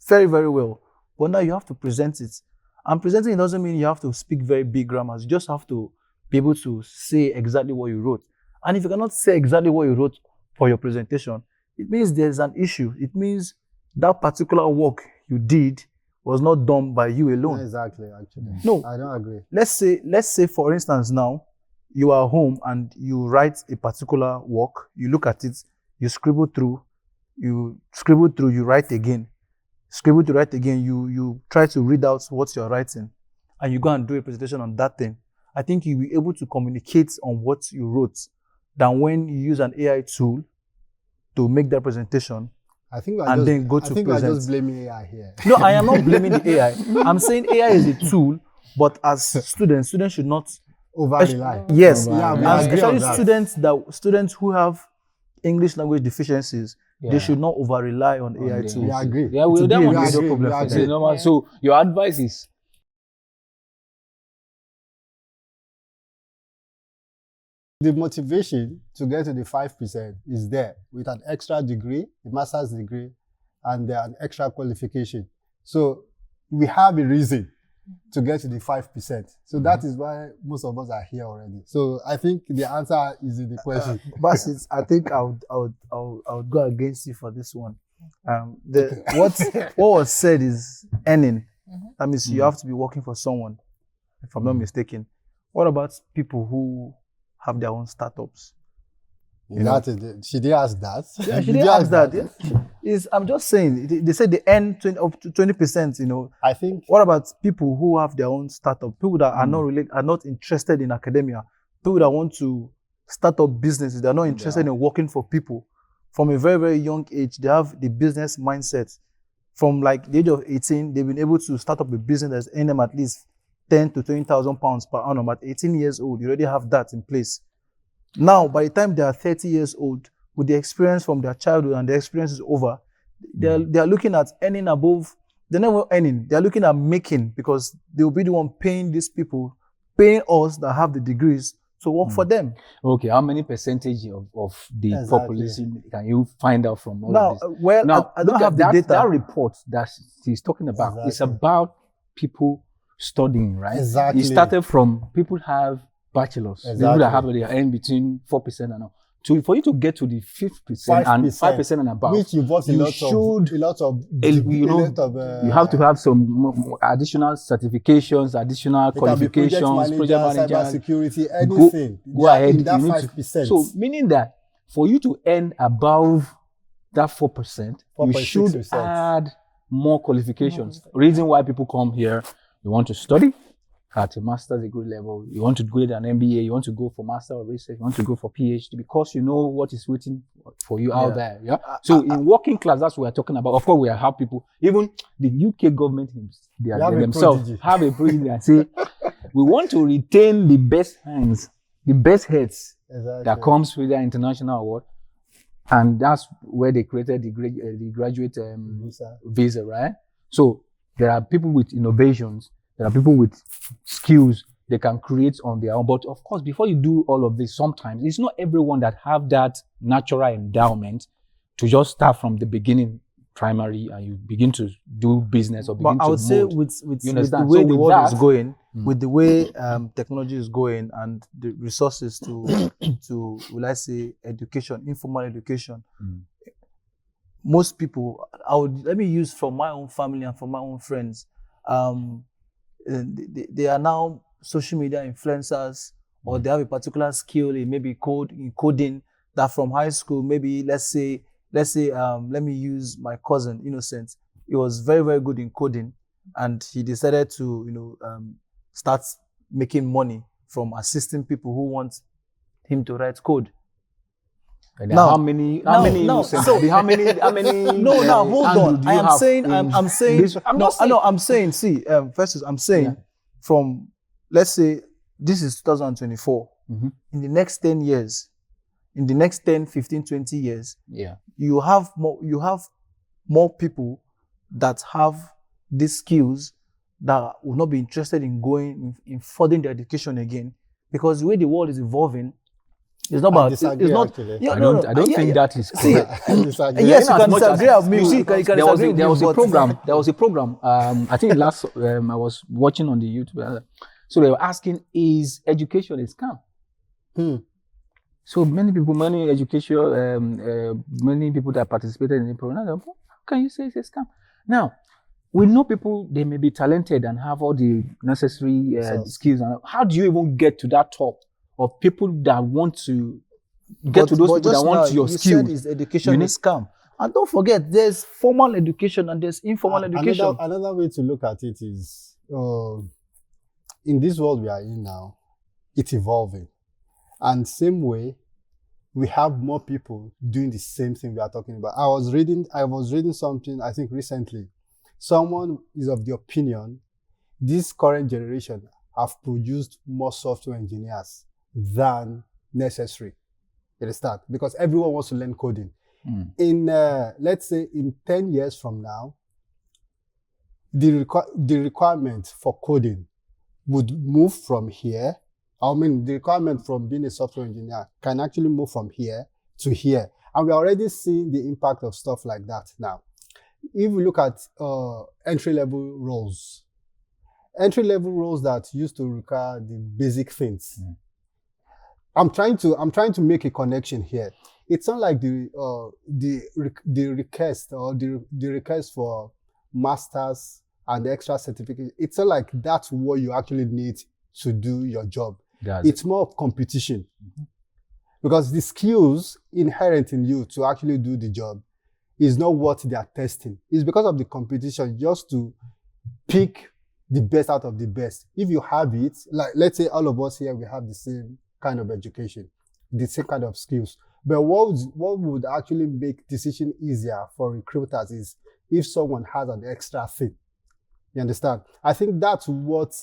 very, very well. But now you have to present it. And presenting it doesn't mean you have to speak very big grammars. You just have to be able to say exactly what you wrote. And if you cannot say exactly what you wrote for your presentation, it means there's an issue. It means that particular work you did was not done by you alone. Not exactly, actually. No. I don't agree. Let's say for instance now, you are home and you write a particular work, you look at it, you scribble through, you write again. You try to read out what you're writing, and you go and do a presentation on that thing. I think you'll be able to communicate on what you wrote than when you use an AI tool to make that presentation. I think then go to I think present. we're just blaming AI here. No, I am not blaming the AI. I'm saying AI is a tool, but as students should not over-rely. Yes, Yeah, we and agree on especially that. students who have English language deficiencies, they should not over-rely on AI tools. We agree. Yeah, It will be a we major agree. problem for It's them. normal. So your advice is The motivation to get to the 5% is there with an extra degree, a master's degree, and an extra qualification. So we have a reason to get to the 5%. So that is why most of us are here already. So I think the answer is in the question. Basit, I think I would go against you for this one. What was said is earning. Mhm. That means you have to be working for someone, if I'm not mistaken. What about people who have their own startups? She didn't ask that. Yeah, she Did didn't you ask that. I'm just saying. They said they earn up to 20%. I think What about people who have their own startup? People that are not interested in academia. People that want to start up businesses. They're not interested in working for people. From a very, very young age, they have the business mindset. From like the age of 18, they've been able to start up a business that's earning them at least 10 to 20,000 pounds per annum. At 18 years old, you already have that in place. Now, by the time they are 30 years old, with the experience from their childhood and the experience is over, they are looking at earning above. They're never earning. They're looking at making, because they will be the one paying these people, paying us that have the degrees to work for them. Okay, how many percentage of the population can you find out from all Now, of this? well, Now, I don't look have at the that, data. that report that she's talking about. It's about people studying, right? Exactly. It started from people have bachelors. People that have they earn between 4% and up. So for you to get to the 5% and 5% and above, which involves a lot of you have to have some additional certifications, additional qualifications, project manager, cybersecurity, anything. Go ahead. In that 5%. So meaning that for you to earn above that 4%, you should add more qualifications. Reason why people come here, you want to study at a master's degree level, you want to go to an MBA, you want to go for master of research, you want to go for PhD, because you know what is waiting for you out there. Yeah. So in working class, that's what we're talking about. Of course, we have people, even the UK government they themselves have a prodigy and say, we want to retain the best hands, the best heads that comes with their international award. And that's where they created the graduate visa, right? So there are people with innovations. There are people with skills they can create on their own. But of course, before you do all of this, sometimes it's not everyone that have that natural endowment to just start from the beginning, primary, and you begin to do business or begin to. But I would say with the way the world is going, with the way technology is going, and the resources to will I say education, informal education. Most people, let me use from my own family and from my own friends. They are now social media influencers, or they have a particular skill in maybe coding, that from high school, maybe let's say let me use my cousin Innocent. He was very, very good in coding, and he decided to start making money from assisting people who want him to write code. Now, how many? Now, hold on. I'm saying, from, let's say, this is 2024. In the next 10 years, in the next 10, 15, 20 years, you have more people that have these skills that will not be interested in going in furthering their education again, because the way the world is evolving. It's not about. It's not. Yeah, I don't think that is correct. Yes, you can disagree with me. You can disagree. There was a program. I think last I was watching on the YouTube. So they were asking, is education a scam? So many people that participated in the program, how can you say it's a scam? Now, we know people, they may be talented and have all the necessary skills. How do you even get to that top of people that want to get to those people that want your skills? You said is education a scam. And don't forget, there's formal education and there's informal education. Another way to look at it is, in this world we are in now, it's evolving. And same way, we have more people doing the same thing we are talking about. I was reading something, I think recently. Someone is of the opinion, this current generation have produced more software engineers than necessary. You understand? Because everyone wants to learn coding. In, let's say, in 10 years from now, the requirement for coding would move from here. I mean, the requirement from being a software engineer can actually move from here to here. And we're already seeing the impact of stuff like that now. If we look at entry-level roles that used to require the basic things. I'm trying to make a connection here. it's not like the request or the request for masters and the extra certificate. It's not like that's what you actually need to do your job. It's more of competition. Because the skills inherent in you to actually do the job is not what they are testing. It's because of the competition, just to pick the best out of the best. If you have it, like let's say all of us here, we have the same kind of education, the same kind of skills. But what would actually make decision easier for recruiters is if someone has an extra thing. You understand? I think that's what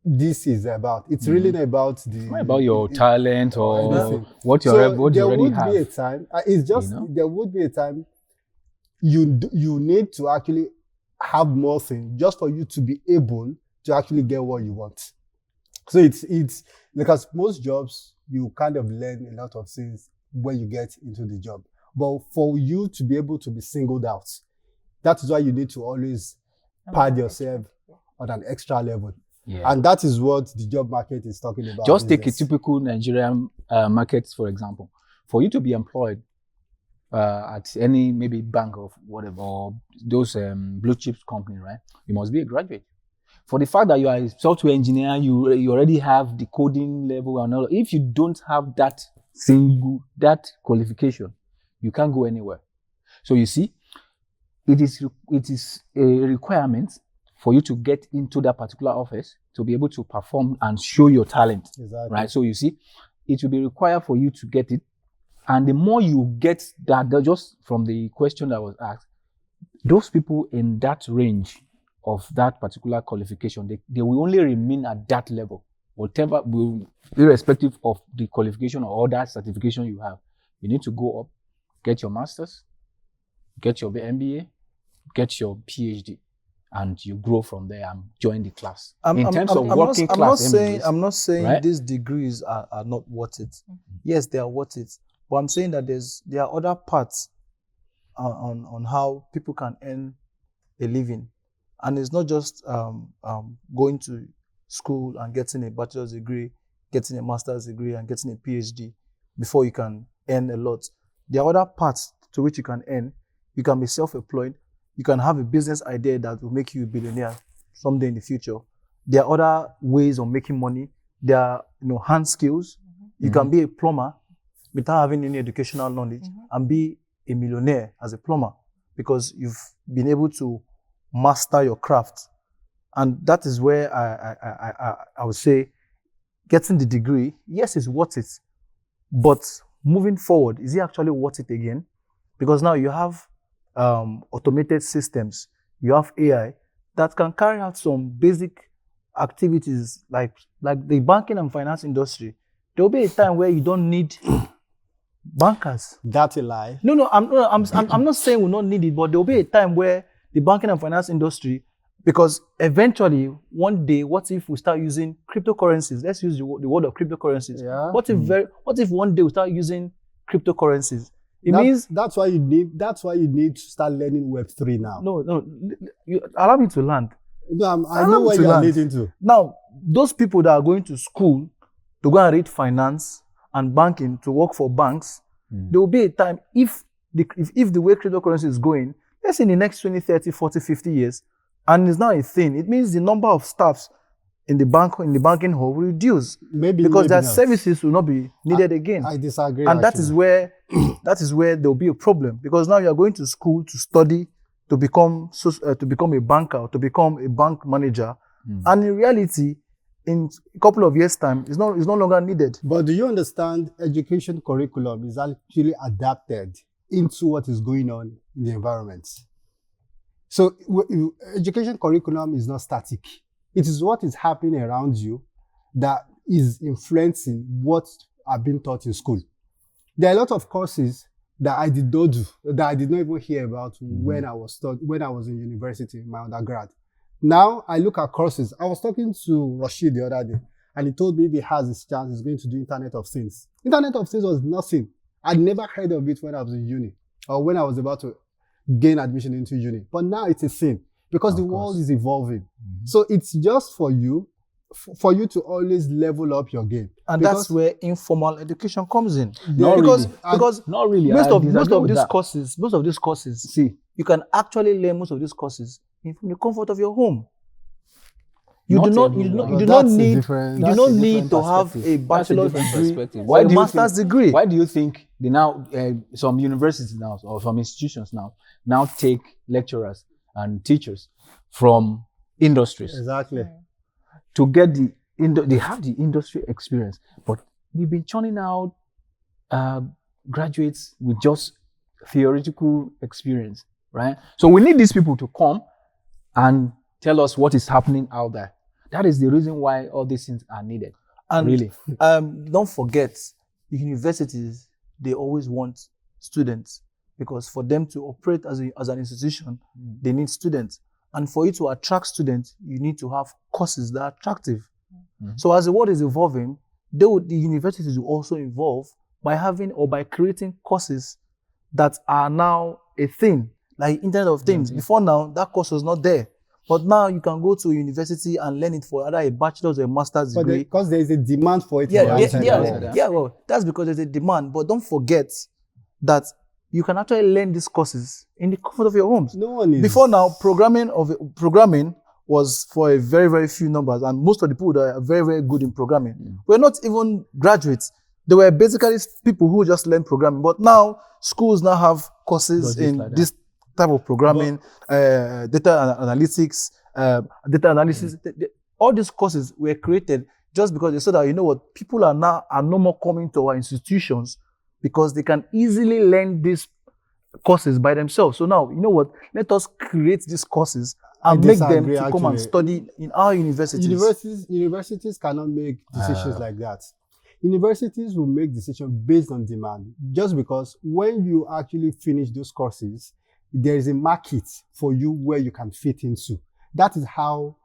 this is about. It's really not about not about your talent or what you already have. There would be a time. It's just there would be a time you need to actually have more things just for you to be able to actually get what you want. So it's because most jobs you kind of learn a lot of things when you get into the job. But for you to be able to be singled out, that is why you need to always pad yourself on an extra level. Yeah. And that is what the job market is talking about. Just take a typical Nigerian market, for example. For you to be employed at any maybe bank or whatever, or those blue chips company, right? You must be a graduate. For the fact that you are a software engineer, you already have the coding level and all. If you don't have that qualification, you can't go anywhere. So you see, it is a requirement for you to get into that particular office to be able to perform and show your talent. Exactly. Right? So you see, it will be required for you to get it. And the more you get that, just from the question that was asked, those people in that range of that particular qualification, they will only remain at that level, whatever, irrespective of the qualification or other certification you have. You need to go up, get your master's, get your MBA, get your PhD, and you grow from there and join the class. I'm not saying right? These degrees are not worth it. Yes, they are worth it. But I'm saying that there are other parts on how people can earn a living. And it's not just going to school and getting a bachelor's degree, getting a master's degree, and getting a PhD before you can earn a lot. There are other parts to which you can earn. You can be self-employed. You can have a business idea that will make you a billionaire someday in the future. There are other ways of making money. There are hand skills. You can be a plumber without having any educational knowledge and be a millionaire as a plumber because you've been able to master your craft. And that is where I would say getting the degree, yes, it's worth it. But moving forward, is it actually worth it again? Because now you have automated systems, you have AI that can carry out some basic activities like the banking and finance industry. There will be a time where you don't need bankers. That's a lie. No, I'm not saying we'll not need it, but there will be a time where the banking and finance industry, because eventually, one day, what if we start using cryptocurrencies? Let's use the word of cryptocurrencies. Yeah. What if one day we start using cryptocurrencies? Means that's why you need to start learning Web3 now. No, allow me to land. No, I know what you are leading to. Now, those people that are going to school to go and read finance and banking to work for banks, there will be a time if the way cryptocurrency is going, let's say in the next 20, 30, 40, 50 years, and it's now a thing, it means the number of staffs in the banking hall will reduce. Because their services will not be needed again. I disagree. And that is where there will be a problem, because now you are going to school to study to become a banker, to become a bank manager, and in reality, in a couple of years' time, it's no longer needed. But do you understand? Education curriculum is actually adapted into what is going on in the environment. So education curriculum is not static. It is what is happening around you that is influencing what are being taught in school. There are a lot of courses that I did not do, that I did not even hear about when I was in university, my undergrad. Now I look at courses. I was talking to Rashid the other day, and he told me if he has his chance, he's going to do Internet of Things. Internet of Things was nothing. I'd never heard of it when I was in uni or when I was about to gain admission into uni. But now it's a thing because the world is evolving. So it's just for you for you to always level up your game. And Because that's where informal education comes in. Not because really. because Not really. most I of disagree with these that. courses, See, you can actually learn most of these courses in the comfort of your home. You Not do not everyone. you do But not that's a need different- you do that's not a need different to have perspective. a That's a bachelor's different degree perspective. or a master's degree. Why do you think they now some universities now or some institutions now take lecturers and teachers from industries Exactly. to get they have the industry experience, but we've been churning out graduates with just theoretical experience, right? So we need these people to come and tell us what is happening out there. That is the reason why all these things are needed. And Really. don't forget, universities, they always want students, because for them to operate as an institution, they need students. And for you to attract students, you need to have courses that are attractive. So as the world is evolving, the universities will also evolve by having or by creating courses that are now a thing, like Internet of Things. Before now, that course was not there. But now you can go to a university and learn it for either a bachelor's or a master's But degree. because there is a demand for it. Well, that's because there's a demand. But don't forget that you can actually learn these courses in the comfort of your homes. No one is. Before now, programming was for a very, very few numbers, and most of the people that are very, very good in programming were not even graduates. They were basically people who just learned programming. But now schools now have courses in like this type of programming, data analytics, data analysis. All these courses were created just because they saw that, you know what, people are no more coming to our institutions because they can easily learn these courses by themselves. So now, you know what, let us create these courses and make them to come and study in our universities. Universities cannot make decisions like that. Universities will make decisions based on demand, just because when you actually finish those courses, there is a market for you where you can fit into. That is how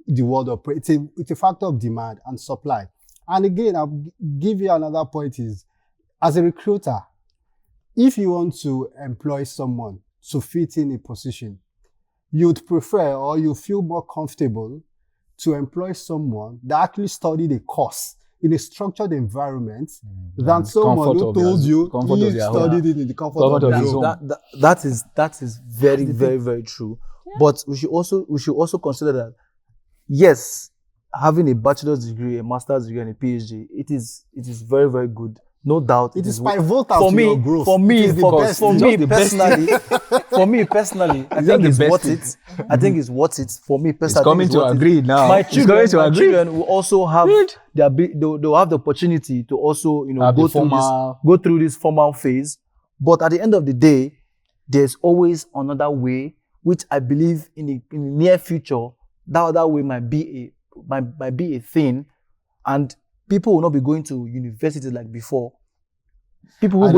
the world operates. It's a factor of demand and supply. And again, I'll give you another point is, as a recruiter, if you want to employ someone to fit in a position, you'd prefer or you feel more comfortable to employ someone that actually studied a course in a structured environment than someone who told you he studied it in the comfort of his home. That is very, very, very true. Yeah. But we should also consider that, yes, having a bachelor's degree, a master's degree, and a PhD, it is very, very good. No doubt. It is pivotal to your growth. For me personally, I think it's worth it. I think it's worth it. For me personally, it's coming to agree now. My children will also have they'll have the opportunity to also, you know, go through this formal phase. But at the end of the day, there's always another way, which I believe in the near future, that other way might be a thing, and people will not be going to universities like before. People that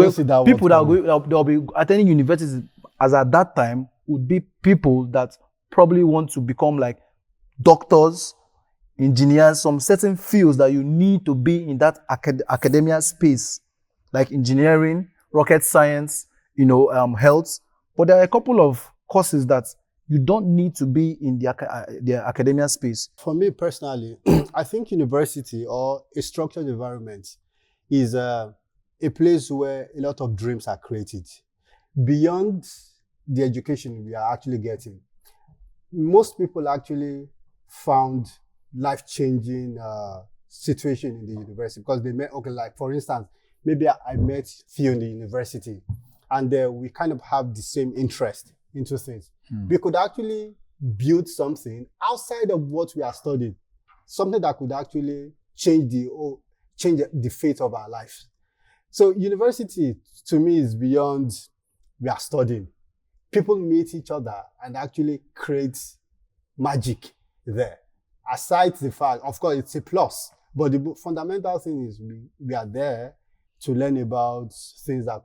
will be attending universities as at that time would be people that probably want to become like doctors, engineers, some certain fields that you need to be in that academia space, like engineering, rocket science, you know, health. But there are a couple of courses that you don't need to be in the academia space. For me personally, I think university or a structured environment is a place where a lot of dreams are created. Beyond the education we are actually getting, most people actually found life-changing situation in the university because they met, okay, like for instance, maybe I met few in the university and we kind of have the same interest into things. We could actually build something outside of what we are studying, something that could actually change the fate of our lives. So university to me is beyond we are studying. People meet each other and actually create magic there. Aside the fact, of course, it's a plus, but the fundamental thing is we are there to learn about things that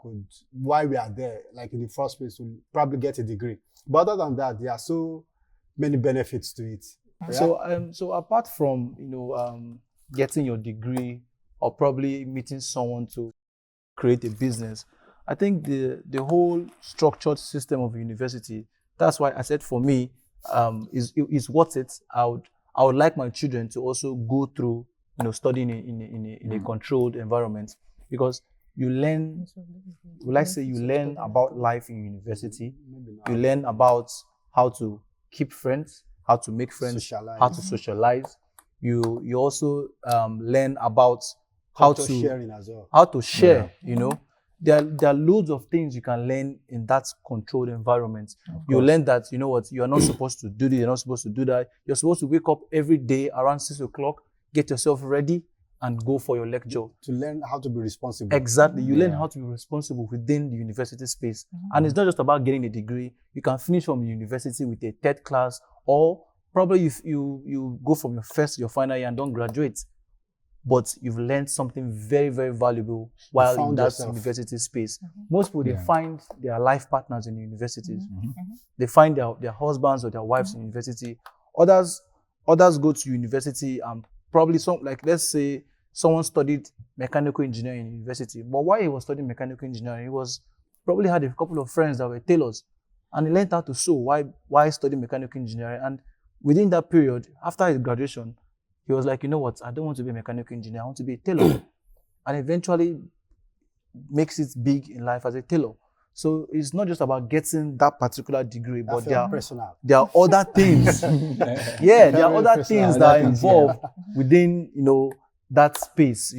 why we are there, like in the first place, to probably get a degree. But other than that, there are so many benefits to it. Yeah? So apart from, you know, getting your degree or probably meeting someone to create a business, I think the whole structured system of university, that's why I said for me, is worth it. I I would like my children to also go through, studying in a controlled environment, because you learn, you learn about life in university. You learn about how to keep friends, how to make friends, Socialize. how to socialize. You also learn about how Culture to sharing as well. how to share. There are loads of things you can learn in that controlled environment. You learn that you are not supposed to do this, you're not supposed to do that. You're supposed to wake up every day around 6 o'clock, get yourself ready, and go for your lecture. To learn how to be responsible. Exactly. You learn how to be responsible within the university space. And it's not just about getting a degree. You can finish from university with a third class, or probably if you go from your first to your final year and don't graduate. But you've learned something very, very valuable while in that university space. Most people, they find their life partners in universities. They find their husbands or their wives in university. Others go to university and probably let's say someone studied mechanical engineering in university, but while he was studying mechanical engineering, he was probably had a couple of friends that were tailors, and he learned how to sew while studying mechanical engineering. And within that period, after his graduation, he was like, you know what, I don't want to be a mechanical engineer, I want to be a tailor. And eventually makes it big in life as a tailor. So it's not just about getting that particular degree, but there are other things. There are other things that are involved within, that space.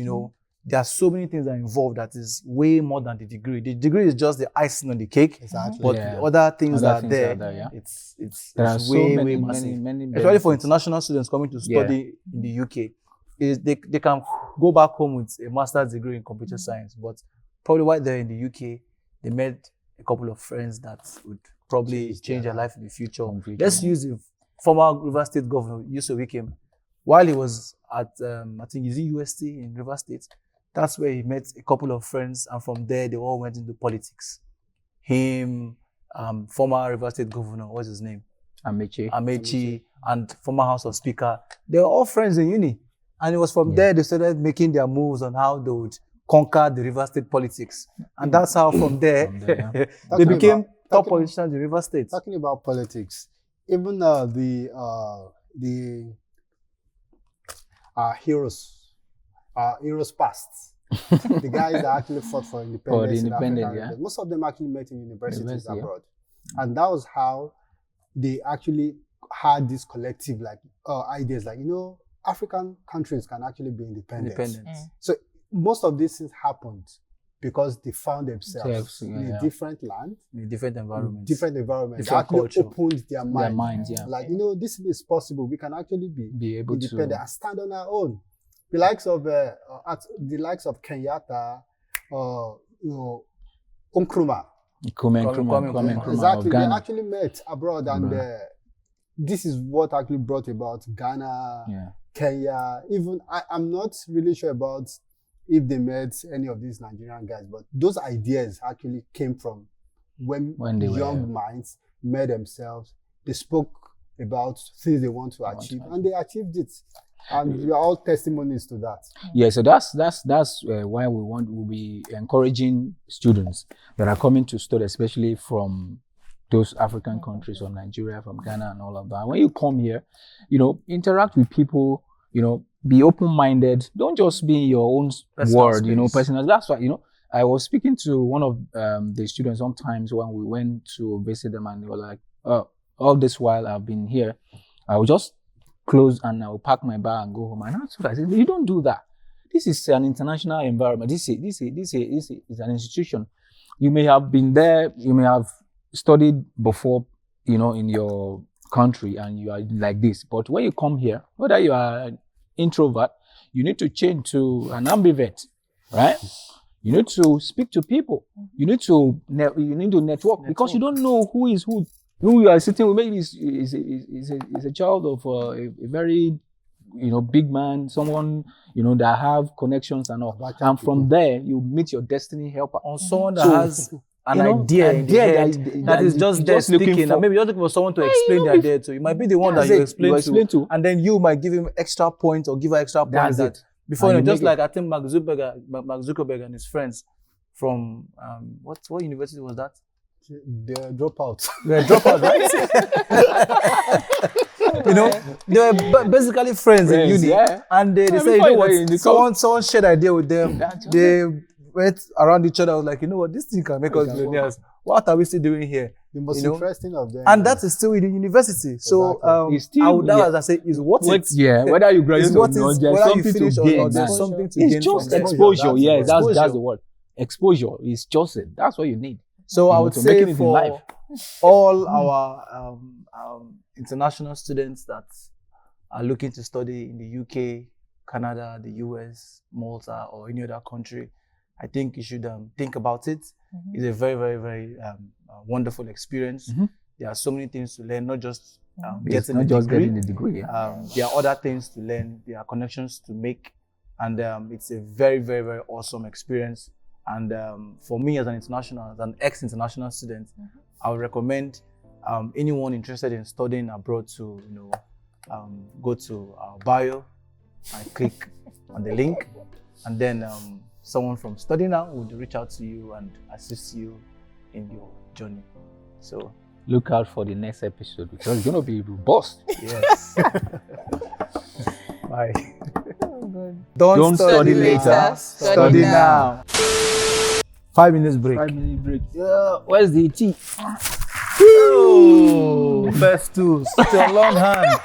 There are so many things that are involved that is way more than the degree. The degree is just the icing on the cake. Exactly. But the other things that are there, it's way massive. Many especially for international students coming to study in the UK. They can go back home with a master's degree in computer science, but probably while they're in the UK, they met a couple of friends that would probably change their life in the future. Let's use the former River State Governor, Yusuf Wikim. While he was at, I think, is it UST in River State? That's where he met a couple of friends, and from there, they all went into politics. Him, former River State Governor, what's his name? Amechi, and former House of Speaker. They were all friends in uni. And it was from there they started making their moves on how they would conquer the River State politics. And that's how from there they became top politicians in River State. Talking about politics, even the heroes past, the guys that actually fought for independence in Africa, most of them actually met in universities abroad. And that was how they actually had this collective ideas African countries can actually be independent. So most of these things happened because they found themselves in a different land, in a different environment. Different actually culture. Opened their minds. This is possible. We can actually be able independent and stand on our own. The likes of Kenyatta, Nkrumah. Exactly. They actually met abroad, and this is what actually brought about Ghana, Kenya. Even I'm not really sure about if they met any of these Nigerian guys, but those ideas actually came from when young minds met themselves. They spoke about things they want to achieve, and they achieved it. And we are all testimonies to that. Yeah, so that's why we'll be encouraging students that are coming to study, especially from those African countries, from Nigeria, from Ghana, and all of that. When you come here, interact with people, be open-minded. Don't just be in your own world, personal. That's why, I was speaking to one of the students sometimes when we went to visit them, and they were like, all this while I've been here, I will just close and I will pack my bag and go home. And I said, you don't do that. This is an international environment. This is an institution. You may have been there, you may have studied before, in your country, and you are like this. But when you come here, whether you are an introvert, you need to change to an ambivert, right? You need to speak to people. You need to network, because you don't know who is who. Who you are sitting with, maybe is a child of a very, big man, someone, that have connections and all. And from there, you meet your destiny helper. Or someone that has an idea in the head that is just there speaking. And maybe you're looking for someone to explain the idea to. You might be the one that you explain to. And then you might give him extra points or give her extra points. That before, just like I think Mark Zuckerberg and his friends from, what university was that? The dropout. The dropout, right? You know, they were basically friends in uni, and they say, you know what, someone shared idea with them. They went around each other. I was like, you know what, this thing can make us millionaires. What are we still doing here? The most interesting of them. And that is still in the university. So as I say, is what it. Yeah, whether you graduate or not, there's something to gain. There's something to gain. It's just exposure. Yeah, that's the word. Exposure is just it. That's what you need. So I would say for all our international students that are looking to study in the UK, Canada, the US, Malta, or any other country, I think you should think about it. It's a very, very, very wonderful experience. There are so many things to learn, not just getting the degree. There are other things to learn. There are connections to make, and it's a very, very, very awesome experience. And for me, as an ex-international student, I would recommend anyone interested in studying abroad to, go to our bio and click on the link, and then someone from Study Now would reach out to you and assist you in your journey. So look out for the next episode because it's gonna be robust. Yes. Bye. Oh, good. Don't study later. Study now. 5 minutes break. 5 minute break. Yeah. Where's the tea? Oh, first two. Still long hand.